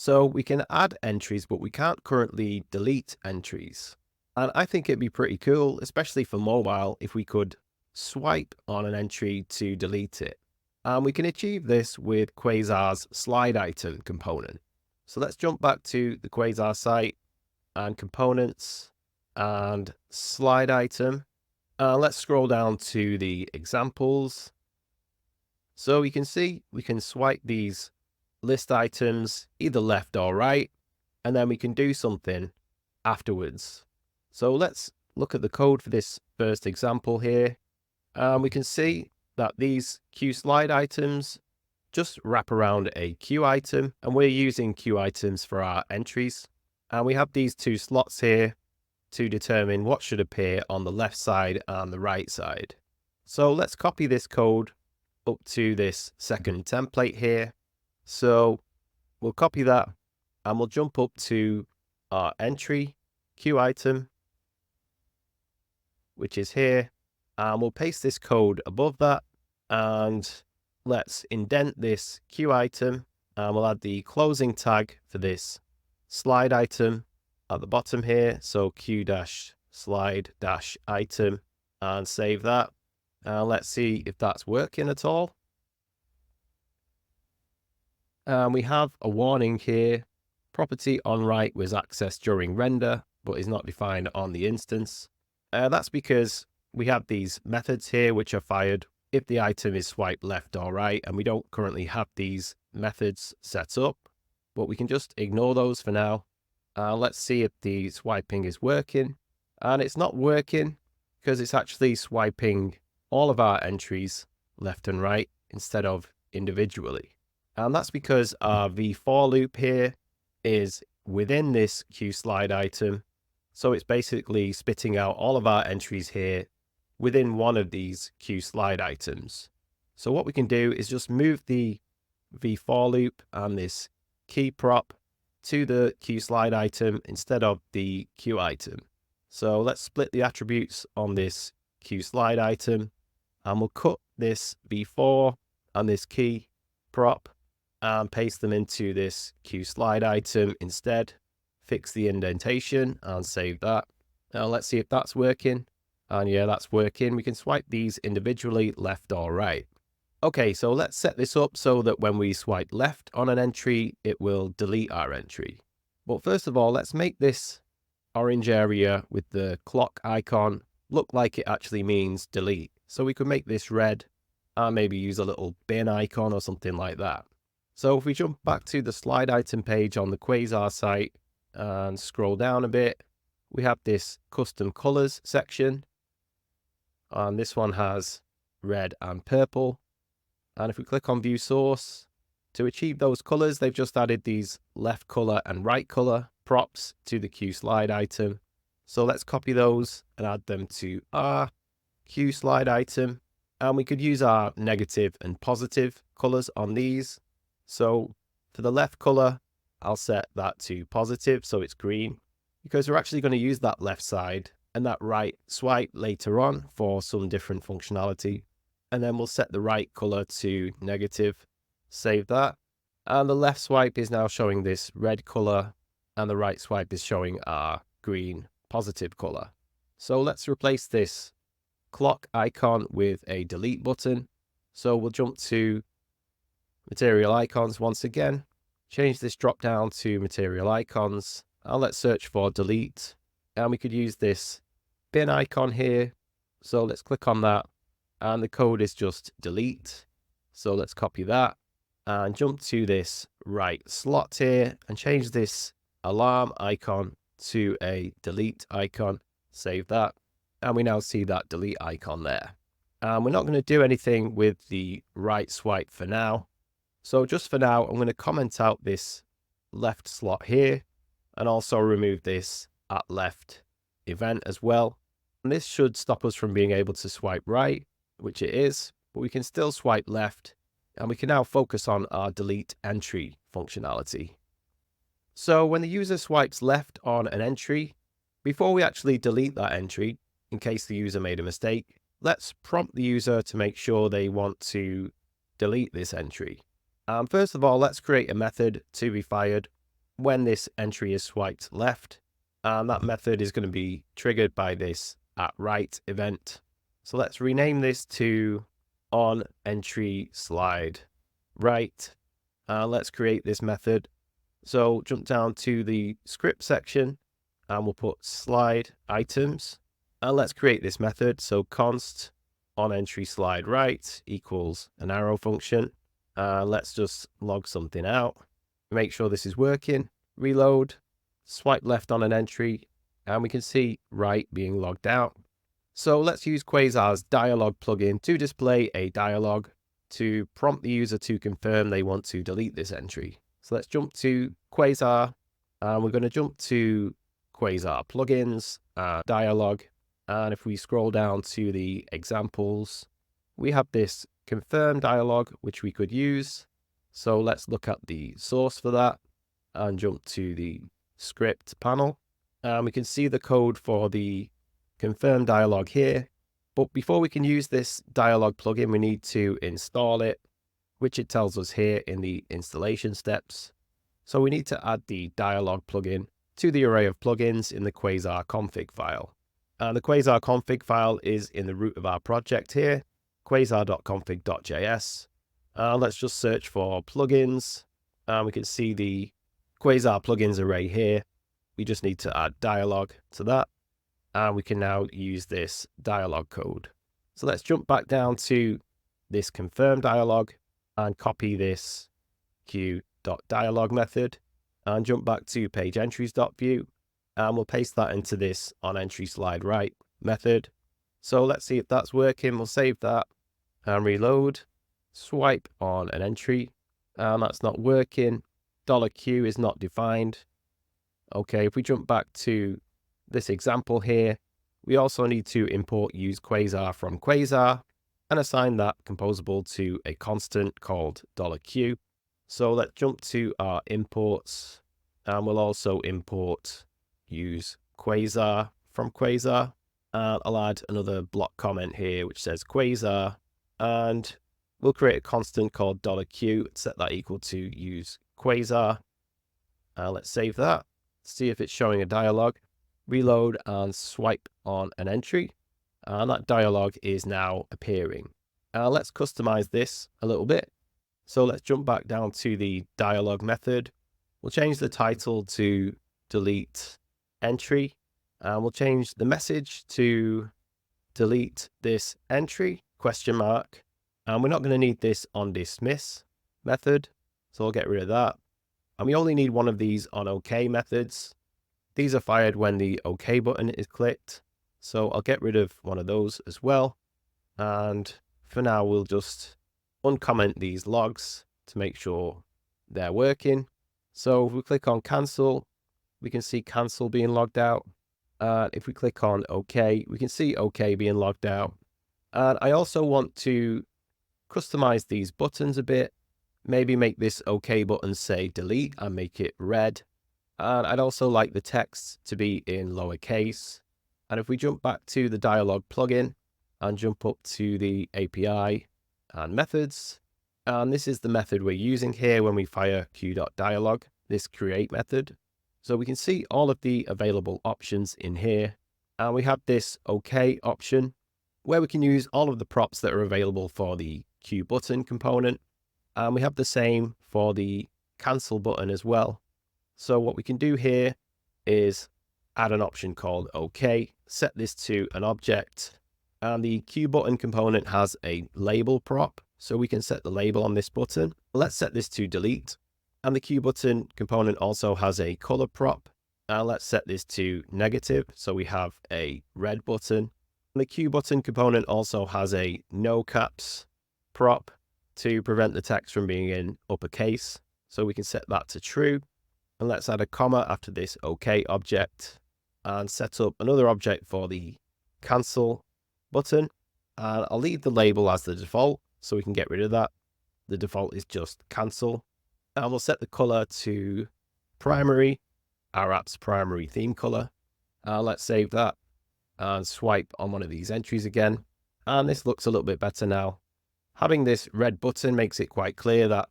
So we can add entries, but we can't currently delete entries. And I think it'd be pretty cool, especially for mobile, if we could swipe on an entry to delete it. And we can achieve this with Quasar's slide item component. So let's jump back to the Quasar site and components and slide item. Let's scroll down to the examples. So you can see we can swipe these list items either left or right, and then we can do something afterwards. So let's look at the code for this first example here. We can see that these queue slide items just wrap around a queue item, and we're using queue items for our entries. And we have these two slots here to determine what should appear on the left side and the right side. So let's copy this code up to this second template here. So we'll copy that and we'll jump up to our entry queue item, which is here, and we'll paste this code above that, and let's indent this queue item, and we'll add the closing tag for this slide item at the bottom here. So queue-slide-item, and save that. Let's see if that's working at all. We have a warning here. Property on right was accessed during render, but is not defined on the instance. That's because we have these methods here which are fired if the item is swiped left or right, and we don't currently have these methods set up, but we can just ignore those for now. Let's see if the swiping is working, and it's not working because it's actually swiping all of our entries left and right instead of individually. And that's because our v-for loop here is within this queue slide item. So it's basically spitting out all of our entries here within one of these queue slide items. So what we can do is just move the v-for loop and this key prop to the queue slide item instead of the queue item. So let's split the attributes on this queue slide item, and we'll cut this v-for and this key prop and paste them into this queue slide item instead. Fix the indentation and save that. Now let's see if that's working. And yeah, that's working. We can swipe these individually left or right. Okay, so let's set this up so that when we swipe left on an entry, it will delete our entry. But first of all, let's make this orange area with the clock icon look like it actually means delete. So we could make this red and maybe use a little bin icon or something like that. So if we jump back to the slide item page on the Quasar site and scroll down a bit, we have this custom colors section. And this one has red and purple. And if we click on view source, to achieve those colors, they've just added these left color and right color props to the queue slide item. So let's copy those and add them to our queue slide item. And we could use our negative and positive colors on these. So for the left color, I'll set that to positive, so it's green, because we're actually going to use that left side and that right swipe later on for some different functionality. And then we'll set the right color to negative, save that. And the left swipe is now showing this red color, and the right swipe is showing our green positive color. So let's replace this clock icon with a delete button. So we'll jump to material icons once again, change this drop down to material icons, and let's search for delete. And we could use this bin icon here. So let's click on that, and the code is just delete. So let's copy that and jump to this right slot here and change this alarm icon to a delete icon, save that. And we now see that delete icon there. And we're not going to do anything with the right swipe for now. So just for now, I'm going to comment out this left slot here and also remove this at left event as well. And this should stop us from being able to swipe right, which it is, but we can still swipe left, and we can now focus on our delete entry functionality. So when the user swipes left on an entry, before we actually delete that entry, in case the user made a mistake, let's prompt the user to make sure they want to delete this entry. First of all, let's create a method to be fired when this entry is swiped left, and that method is going to be triggered by this @right event. So let's rename this to on entry slide right. Let's create this method. So jump down to the script section and we'll put slide items. And let's create this method. So const on entry slide right equals an arrow function. Let's just log something out. Make sure this is working. Reload, swipe left on an entry, and we can see right being logged out. So let's use Quasar's dialog plugin to display a dialog to prompt the user to confirm they want to delete this entry. So let's jump to Quasar, and we're going to jump to Quasar plugins, dialog. And if we scroll down to the examples, we have this confirm dialog, which we could use. So let's look at the source for that and jump to the script panel. And we can see the code for the confirm dialog here. But before we can use this dialog plugin, we need to install it, which it tells us here in the installation steps. So we need to add the dialog plugin to the array of plugins in the Quasar config file. And the Quasar config file is in the root of our project here, quasar.config.js. Let's just search for plugins, and we can see the Quasar plugins array here. We just need to add dialog to that, and we can now use this dialog code. So let's jump back down to this confirm dialog and copy this queue.dialog method and jump back to page entries.vue, and we'll paste that into this on entry slide right method. So let's see if that's working. We'll save that and reload, swipe on an entry, and that's not working. $Q is not defined. Okay, if we jump back to this example here, we also need to import use Quasar from Quasar and assign that composable to a constant called $Q. So let's jump to our imports, and we'll also import use Quasar from Quasar. I'll add another block comment here which says Quasar, and we'll create a constant called $Q, set that equal to use Quasar. Let's save that, see if it's showing a dialog. Reload and swipe on an entry, and that dialog is now appearing. Let's customize this a little bit. So let's jump back down to the dialog method. We'll change the title to delete entry, and we'll change the message to delete this entry ? And we're not going to need this on dismiss method, so I'll get rid of that. And we only need one of these on OK methods. These are fired when the OK button is clicked, so I'll get rid of one of those as well. And for now, we'll just uncomment these logs to make sure they're working. So if we click on cancel, we can see cancel being logged out. If we click on OK, we can see OK being logged out. And I also want to customize these buttons a bit, maybe make this OK button say delete and make it red. And I'd also like the text to be in lowercase. And if we jump back to the dialog plugin and jump up to the API and methods, and this is the method we're using here when we fire queue.dialog, this create method. So we can see all of the available options in here. And we have this OK option where we can use all of the props that are available for the queue button component. And we have the same for the cancel button as well. So what we can do here is add an option called OK, set this to an object, and the queue button component has a label prop, so we can set the label on this button. Let's set this to delete, and the queue button component also has a color prop, and let's set this to negative, so we have a red button. And the queue button component also has a no caps prop to prevent the text from being in uppercase, so we can set that to true. And let's add a comma after this OK object and set up another object for the cancel button. And I'll leave the label as the default so we can get rid of that. The default is just cancel. And we'll set the color to primary, our app's primary theme color. Let's save that and swipe on one of these entries again. And this looks a little bit better now. Having this red button makes it quite clear that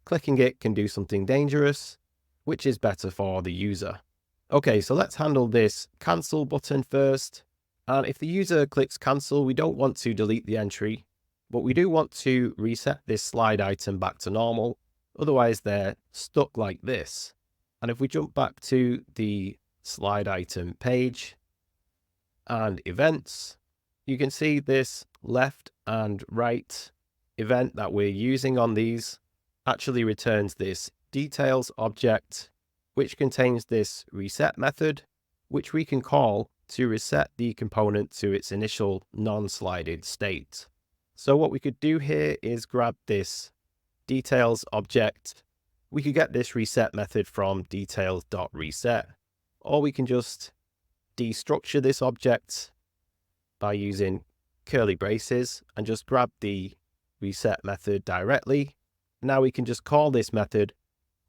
clicking it can do something dangerous. which is better for the user. Okay, so let's handle this cancel button first. And if the user clicks cancel, we don't want to delete the entry, but we do want to reset this slide item back to normal. Otherwise, they're stuck like this. And if we jump back to the slide item page and events, you can see this left and right event that we're using on these actually returns this details object, which contains this reset method, which we can call to reset the component to its initial non-slided state. So what we could do here is grab this details object. We could get this reset method from details.reset, or we can just destructure this object by using curly braces and just grab the reset method directly. Now we can just call this method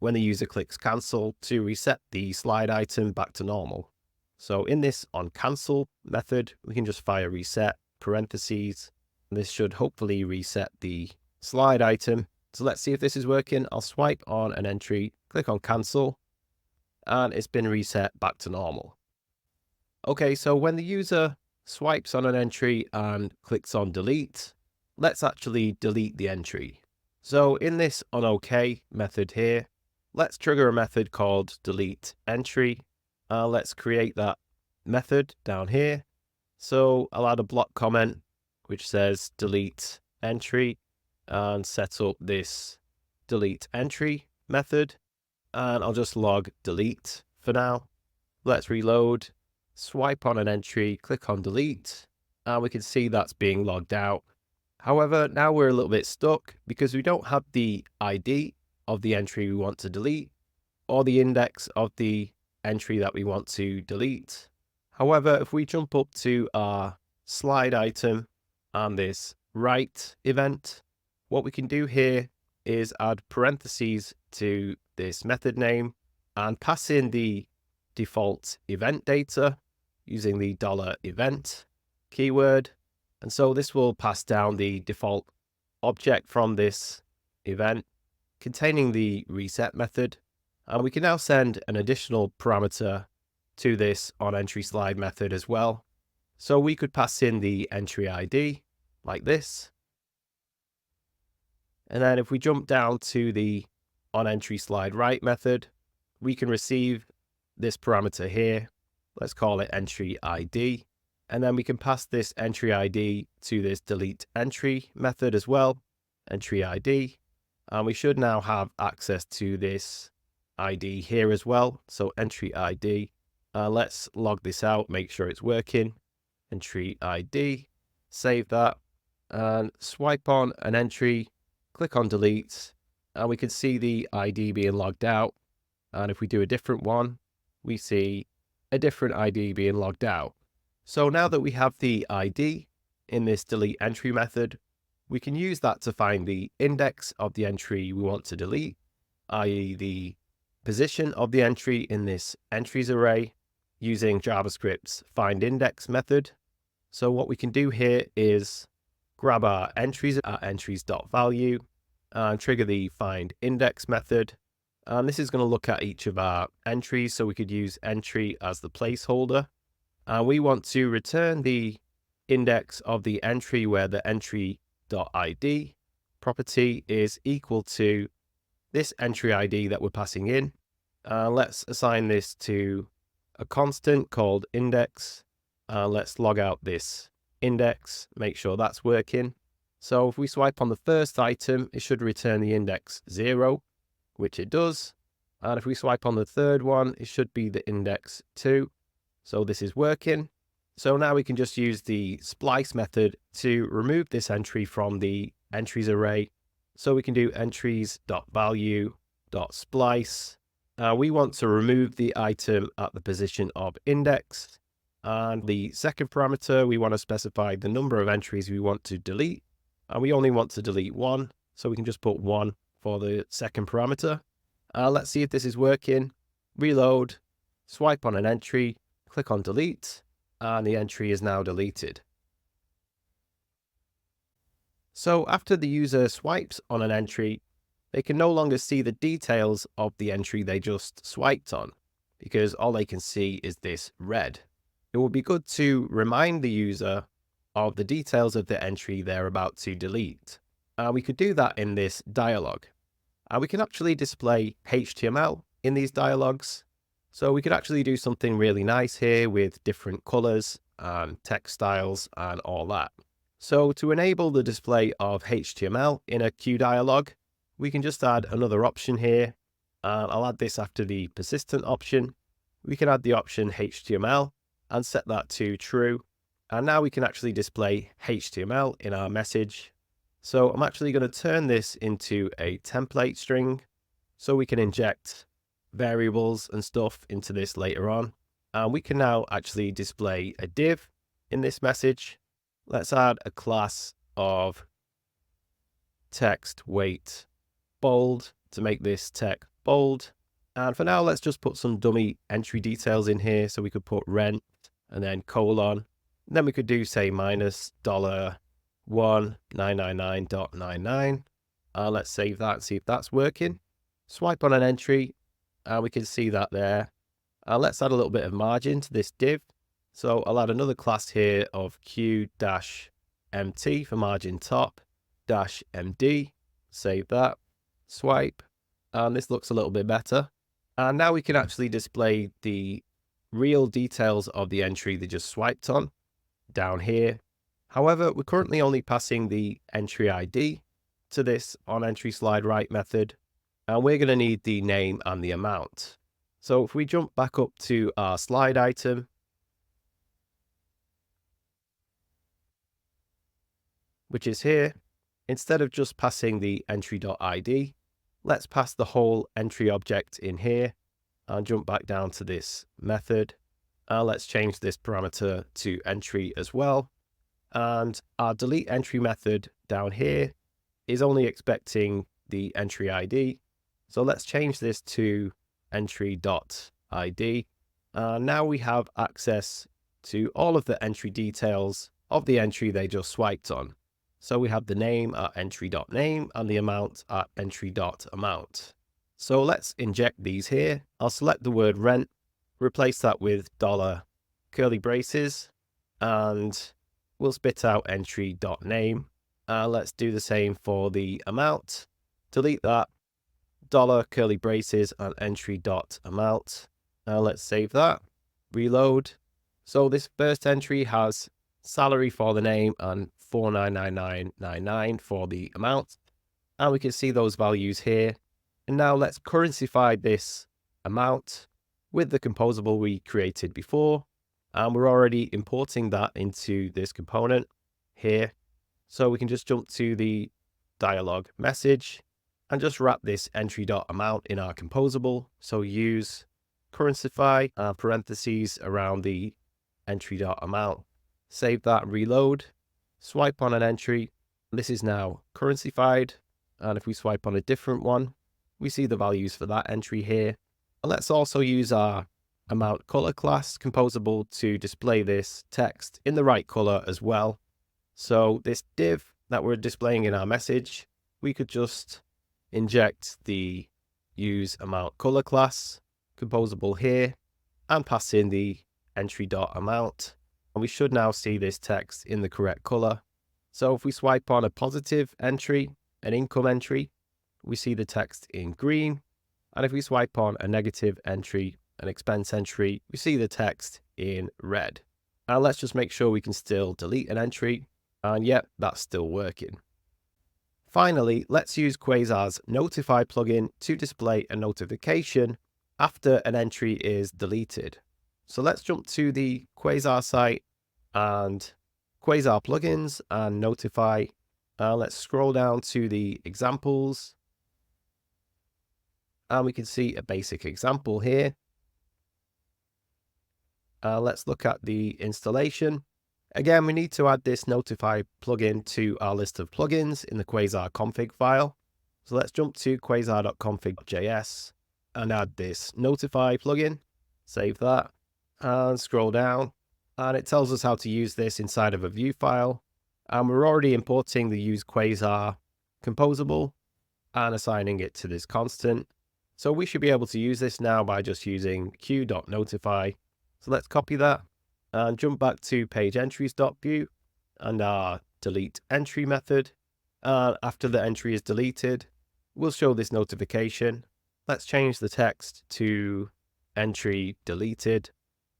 when the user clicks cancel to reset the slide item back to normal. So in this onCancel method, we can just fire reset parentheses. This should hopefully reset the slide item. So let's see if this is working. I'll swipe on an entry, click on cancel, and it's been reset back to normal. Okay, so when the user swipes on an entry and clicks on delete, let's actually delete the entry. So in this onOK method here, let's trigger a method called delete entry. Let's create that method down here. So I'll add a block comment which says delete entry and set up this delete entry method. And I'll just log delete for now. Let's reload, swipe on an entry, click on delete, and we can see that's being logged out. However, now we're a little bit stuck because we don't have the ID of the entry we want to delete or the index of the entry that we want to delete. However, if we jump up to our slide item and this write event, what we can do here is add parentheses to this method name and pass in the default event data using the $event keyword. And so this will pass down the default object from this event containing the reset method. And we can now send an additional parameter to this onEntrySlide method as well. So we could pass in the entry ID like this. And then if we jump down to the onEntrySlideWrite method, we can receive this parameter here. Let's call it entry ID. And then we can pass this entry ID to this delete entry method as well, entry ID. And we should now have access to this ID here as well. So entry ID. Let's log this out, make sure it's working. Entry ID, save that, and swipe on an entry, click on delete, and we can see the ID being logged out. And if we do a different one, we see a different ID being logged out. So now that we have the ID in this delete entry method, we can use that to find the index of the entry we want to delete, i.e. the position of the entry in this entries array using JavaScript's findIndex method. So what we can do here is grab our entries at entries.value and trigger the findIndex method. And this is going to look at each of our entries. So we could use entry as the placeholder. And we want to return the index of the entry where the entry.id property is equal to this entry ID that we're passing in. Let's assign this to a constant called index. Let's log out this index, make sure that's working. So if we swipe on the first item, it should return the index 0, which it does. And if we swipe on the third one, it should be the index 2. So this is working. So now we can just use the splice method to remove this entry from the entries array. So we can do entries.value.splice. We want to remove the item at the position of index. And the second parameter, we want to specify the number of entries we want to delete. And we only want to delete one. So we can just put 1 for the second parameter. Let's see if this is working. Reload, swipe on an entry, click on delete, and the entry is now deleted. So after the user swipes on an entry, they can no longer see the details of the entry they just swiped on, because all they can see is this red. It would be good to remind the user of the details of the entry they're about to delete. We could do that in this dialog. We can actually display HTML in these dialogues. So we could actually do something really nice here with different colors and text styles and all that. So to enable the display of HTML in a queue dialog, we can just add another option here. I'll add this after the persistent option. We can add the option HTML and set that to true. And now we can actually display HTML in our message. So I'm actually going to turn this into a template string so we can inject variables and stuff into this later on. And we can now actually display a div in this message. Let's add a class of text weight bold to make this text bold. And for now, let's just put some dummy entry details in here. So we could put rent and then colon. And then we could do, say, minus $1,999.99. Let's save that and see if that's working. Swipe on an entry and we can see that there. Let's add a little bit of margin to this div. So I'll add another class here of q-mt for margin top -md. Save that. Swipe. And this looks a little bit better. And now we can actually display the real details of the entry they just swiped on down here. However, we're currently only passing the entry ID to this onEntrySlideWrite method, and we're going to need the name and the amount. So if we jump back up to our slide item, which is here, instead of just passing the entry.id, let's pass the whole entry object in here and jump back down to this method. Let's change this parameter to entry as well. And our delete entry method down here is only expecting the entry ID. So let's change this to entry.id. Now we have access to all of the entry details of the entry they just swiped on. So we have the name at entry.name and the amount at entry.amount. So let's inject these here. I'll select the word rent, replace that with $ curly braces, and we'll spit out entry.name. Let's do the same for the amount. Delete that, $ curly braces and entry.amount. Let's save that. Reload. So this first entry has salary for the name and $4,999.99 for the amount. And we can see those values here. And now let's currencyfy this amount with the composable we created before. And we're already importing that into this component here. So we can just jump to the dialog message and just wrap this entry.amount in our composable. So use currencyfy parentheses around the entry.amount. Save that and reload. Swipe on an entry. This is now currencyfied. And if we swipe on a different one, we see the values for that entry here. And let's also use our amount color class composable to display this text in the right color as well. So this div that we're displaying in our message, we could just inject the use amount color class composable here and pass in the entry.amount. And we should now see this text in the correct color. So if we swipe on a positive entry, an income entry, we see the text in green. And if we swipe on a negative entry, an expense entry, we see the text in red. And let's just make sure we can still delete an entry. And yep, that's still working. Finally, let's use Quasar's Notify plugin to display a notification after an entry is deleted. So let's jump to the Quasar site and Quasar plugins and Notify. Let's scroll down to the examples. And we can see a basic example here. Let's look at the installation. Again, we need to add this Notify plugin to our list of plugins in the Quasar config file. So let's jump to quasar.config.js and add this Notify plugin. Save that and scroll down. And it tells us how to use this inside of a Vue file. And we're already importing the use Quasar composable. and assigning it to this constant. So we should be able to use this now by just using queue.notify. So let's copy that and jump back to pageentries.view and our delete entry method. And after the entry is deleted, we'll show this notification. Let's change the text to entry deleted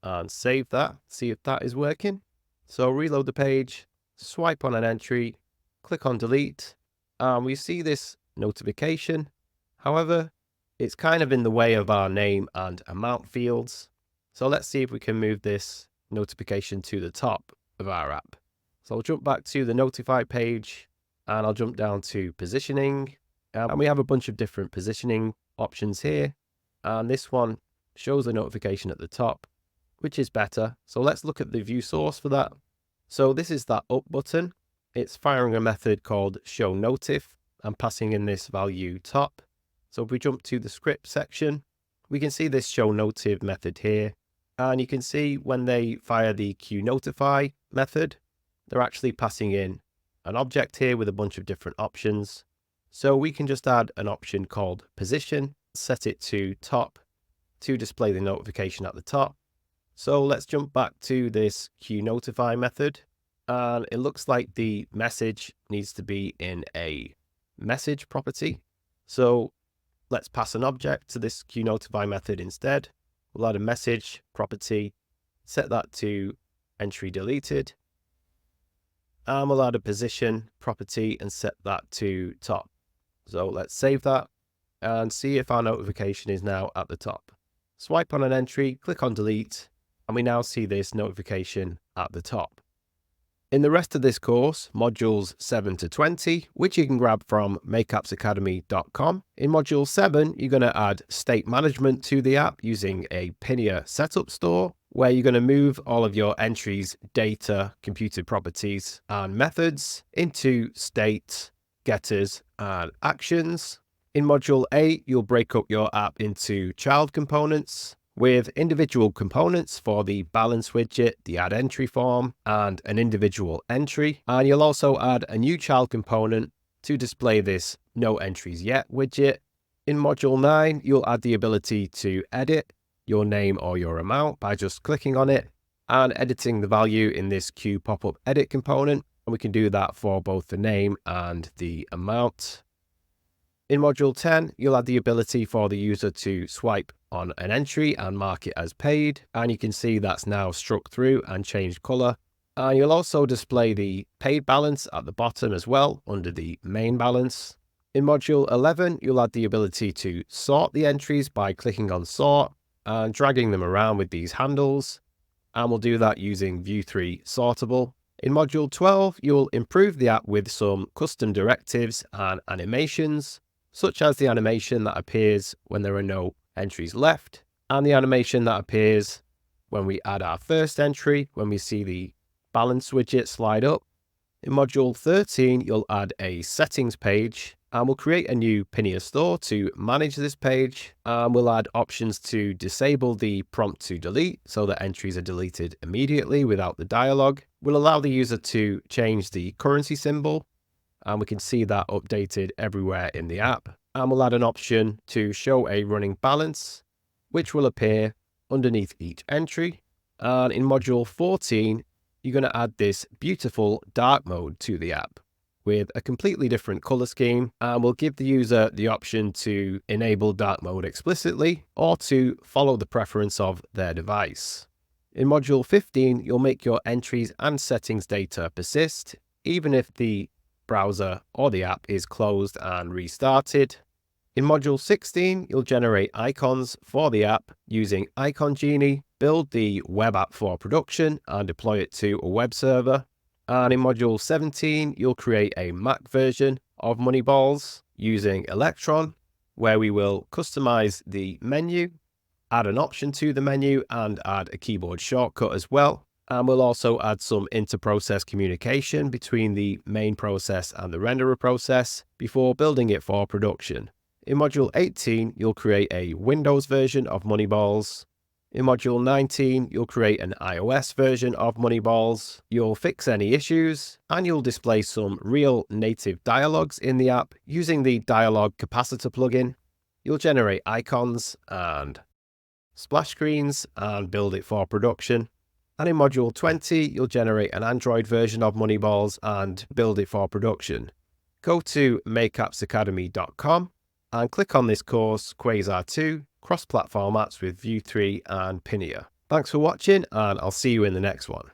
and save that, see if that is working. So reload the page, swipe on an entry, click on delete, and we see this notification. However, it's kind of in the way of our name and amount fields. So let's see if we can move this notification to the top of our app. So I'll jump back to the notify page and I'll jump down to positioning. And we have a bunch of different positioning options here. And this one shows a notification at the top, which is better. So let's look at the view source for that. So this is that up button. It's firing a method called showNotif and passing in this value top. So if we jump to the script section, we can see this showNotif method here. And you can see when they fire the queueNotify method, they're actually passing in an object here with a bunch of different options. So we can just add an option called position, set it to top to display the notification at the top. So let's jump back to this queueNotify method. And it looks like the message needs to be in a message property. So let's pass an object to this queueNotify method instead. We'll add a message property, set that to entry deleted. And we'll add a position property and set that to top. So let's save that and see if our notification is now at the top. Swipe on an entry, click on delete, and we now see this notification at the top. In the rest of this course, modules 7 to 20, which you can grab from makeappsacademy.com. In module 7, you're going to add state management to the app using a Pinia setup store, where you're going to move all of your entries, data, computed properties, and methods into state, getters, and actions. In module 8, you'll break up your app into child components, with individual components for the balance widget, the add entry form, and an individual entry. And you'll also add a new child component to display this no entries yet widget. In module 9, you'll add the ability to edit your name or your amount by just clicking on it and editing the value in this queue pop-up edit component. And we can do that for both the name and the amount. In module 10, you'll add the ability for the user to swipe on an entry and mark it as paid. And you can see that's now struck through and changed color. And you'll also display the paid balance at the bottom as well under the main balance. In module 11, you'll add the ability to sort the entries by clicking on sort and dragging them around with these handles. And we'll do that using Vue.3 sortable. In module 12, you'll improve the app with some custom directives and animations, such as the animation that appears when there are no entries left, and the animation that appears when we add our first entry, when we see the balance widget slide up. In module 13, you'll add a settings page, and we'll create a new Pinia store to manage this page, and we'll add options to disable the prompt to delete so that entries are deleted immediately without the dialog. We'll allow the user to change the currency symbol, and we can see that updated everywhere in the app. And we'll add an option to show a running balance, which will appear underneath each entry. And in module 14, you're going to add this beautiful dark mode to the app with a completely different color scheme. And we'll give the user the option to enable dark mode explicitly or to follow the preference of their device. In module 15, you'll make your entries and settings data persist, even if the browser or the app is closed and restarted. In module 16, you'll generate icons for the app using Icon Genie, build the web app for production and deploy it to a web server. And in module 17, you'll create a Mac version of Moneyballs using Electron, where we will customize the menu, add an option to the menu, and add a keyboard shortcut as well. And we'll also add some inter-process communication between the main process and the renderer process before building it for production. In module 18, you'll create a Windows version of Moneyballs, In Module 19, you'll create an iOS version of Moneyballs, you'll fix any issues, and you'll display some real native dialogues in the app using the Dialog Capacitor plugin. You'll generate icons and splash screens and build it for production. And in Module 20, you'll generate an Android version of Moneyballs and build it for production. Go to makeappsacademy.com and click on this course, Quasar 2, Cross-Platform Apps with Vue 3 and Pinia. Thanks for watching, and I'll see you in the next one.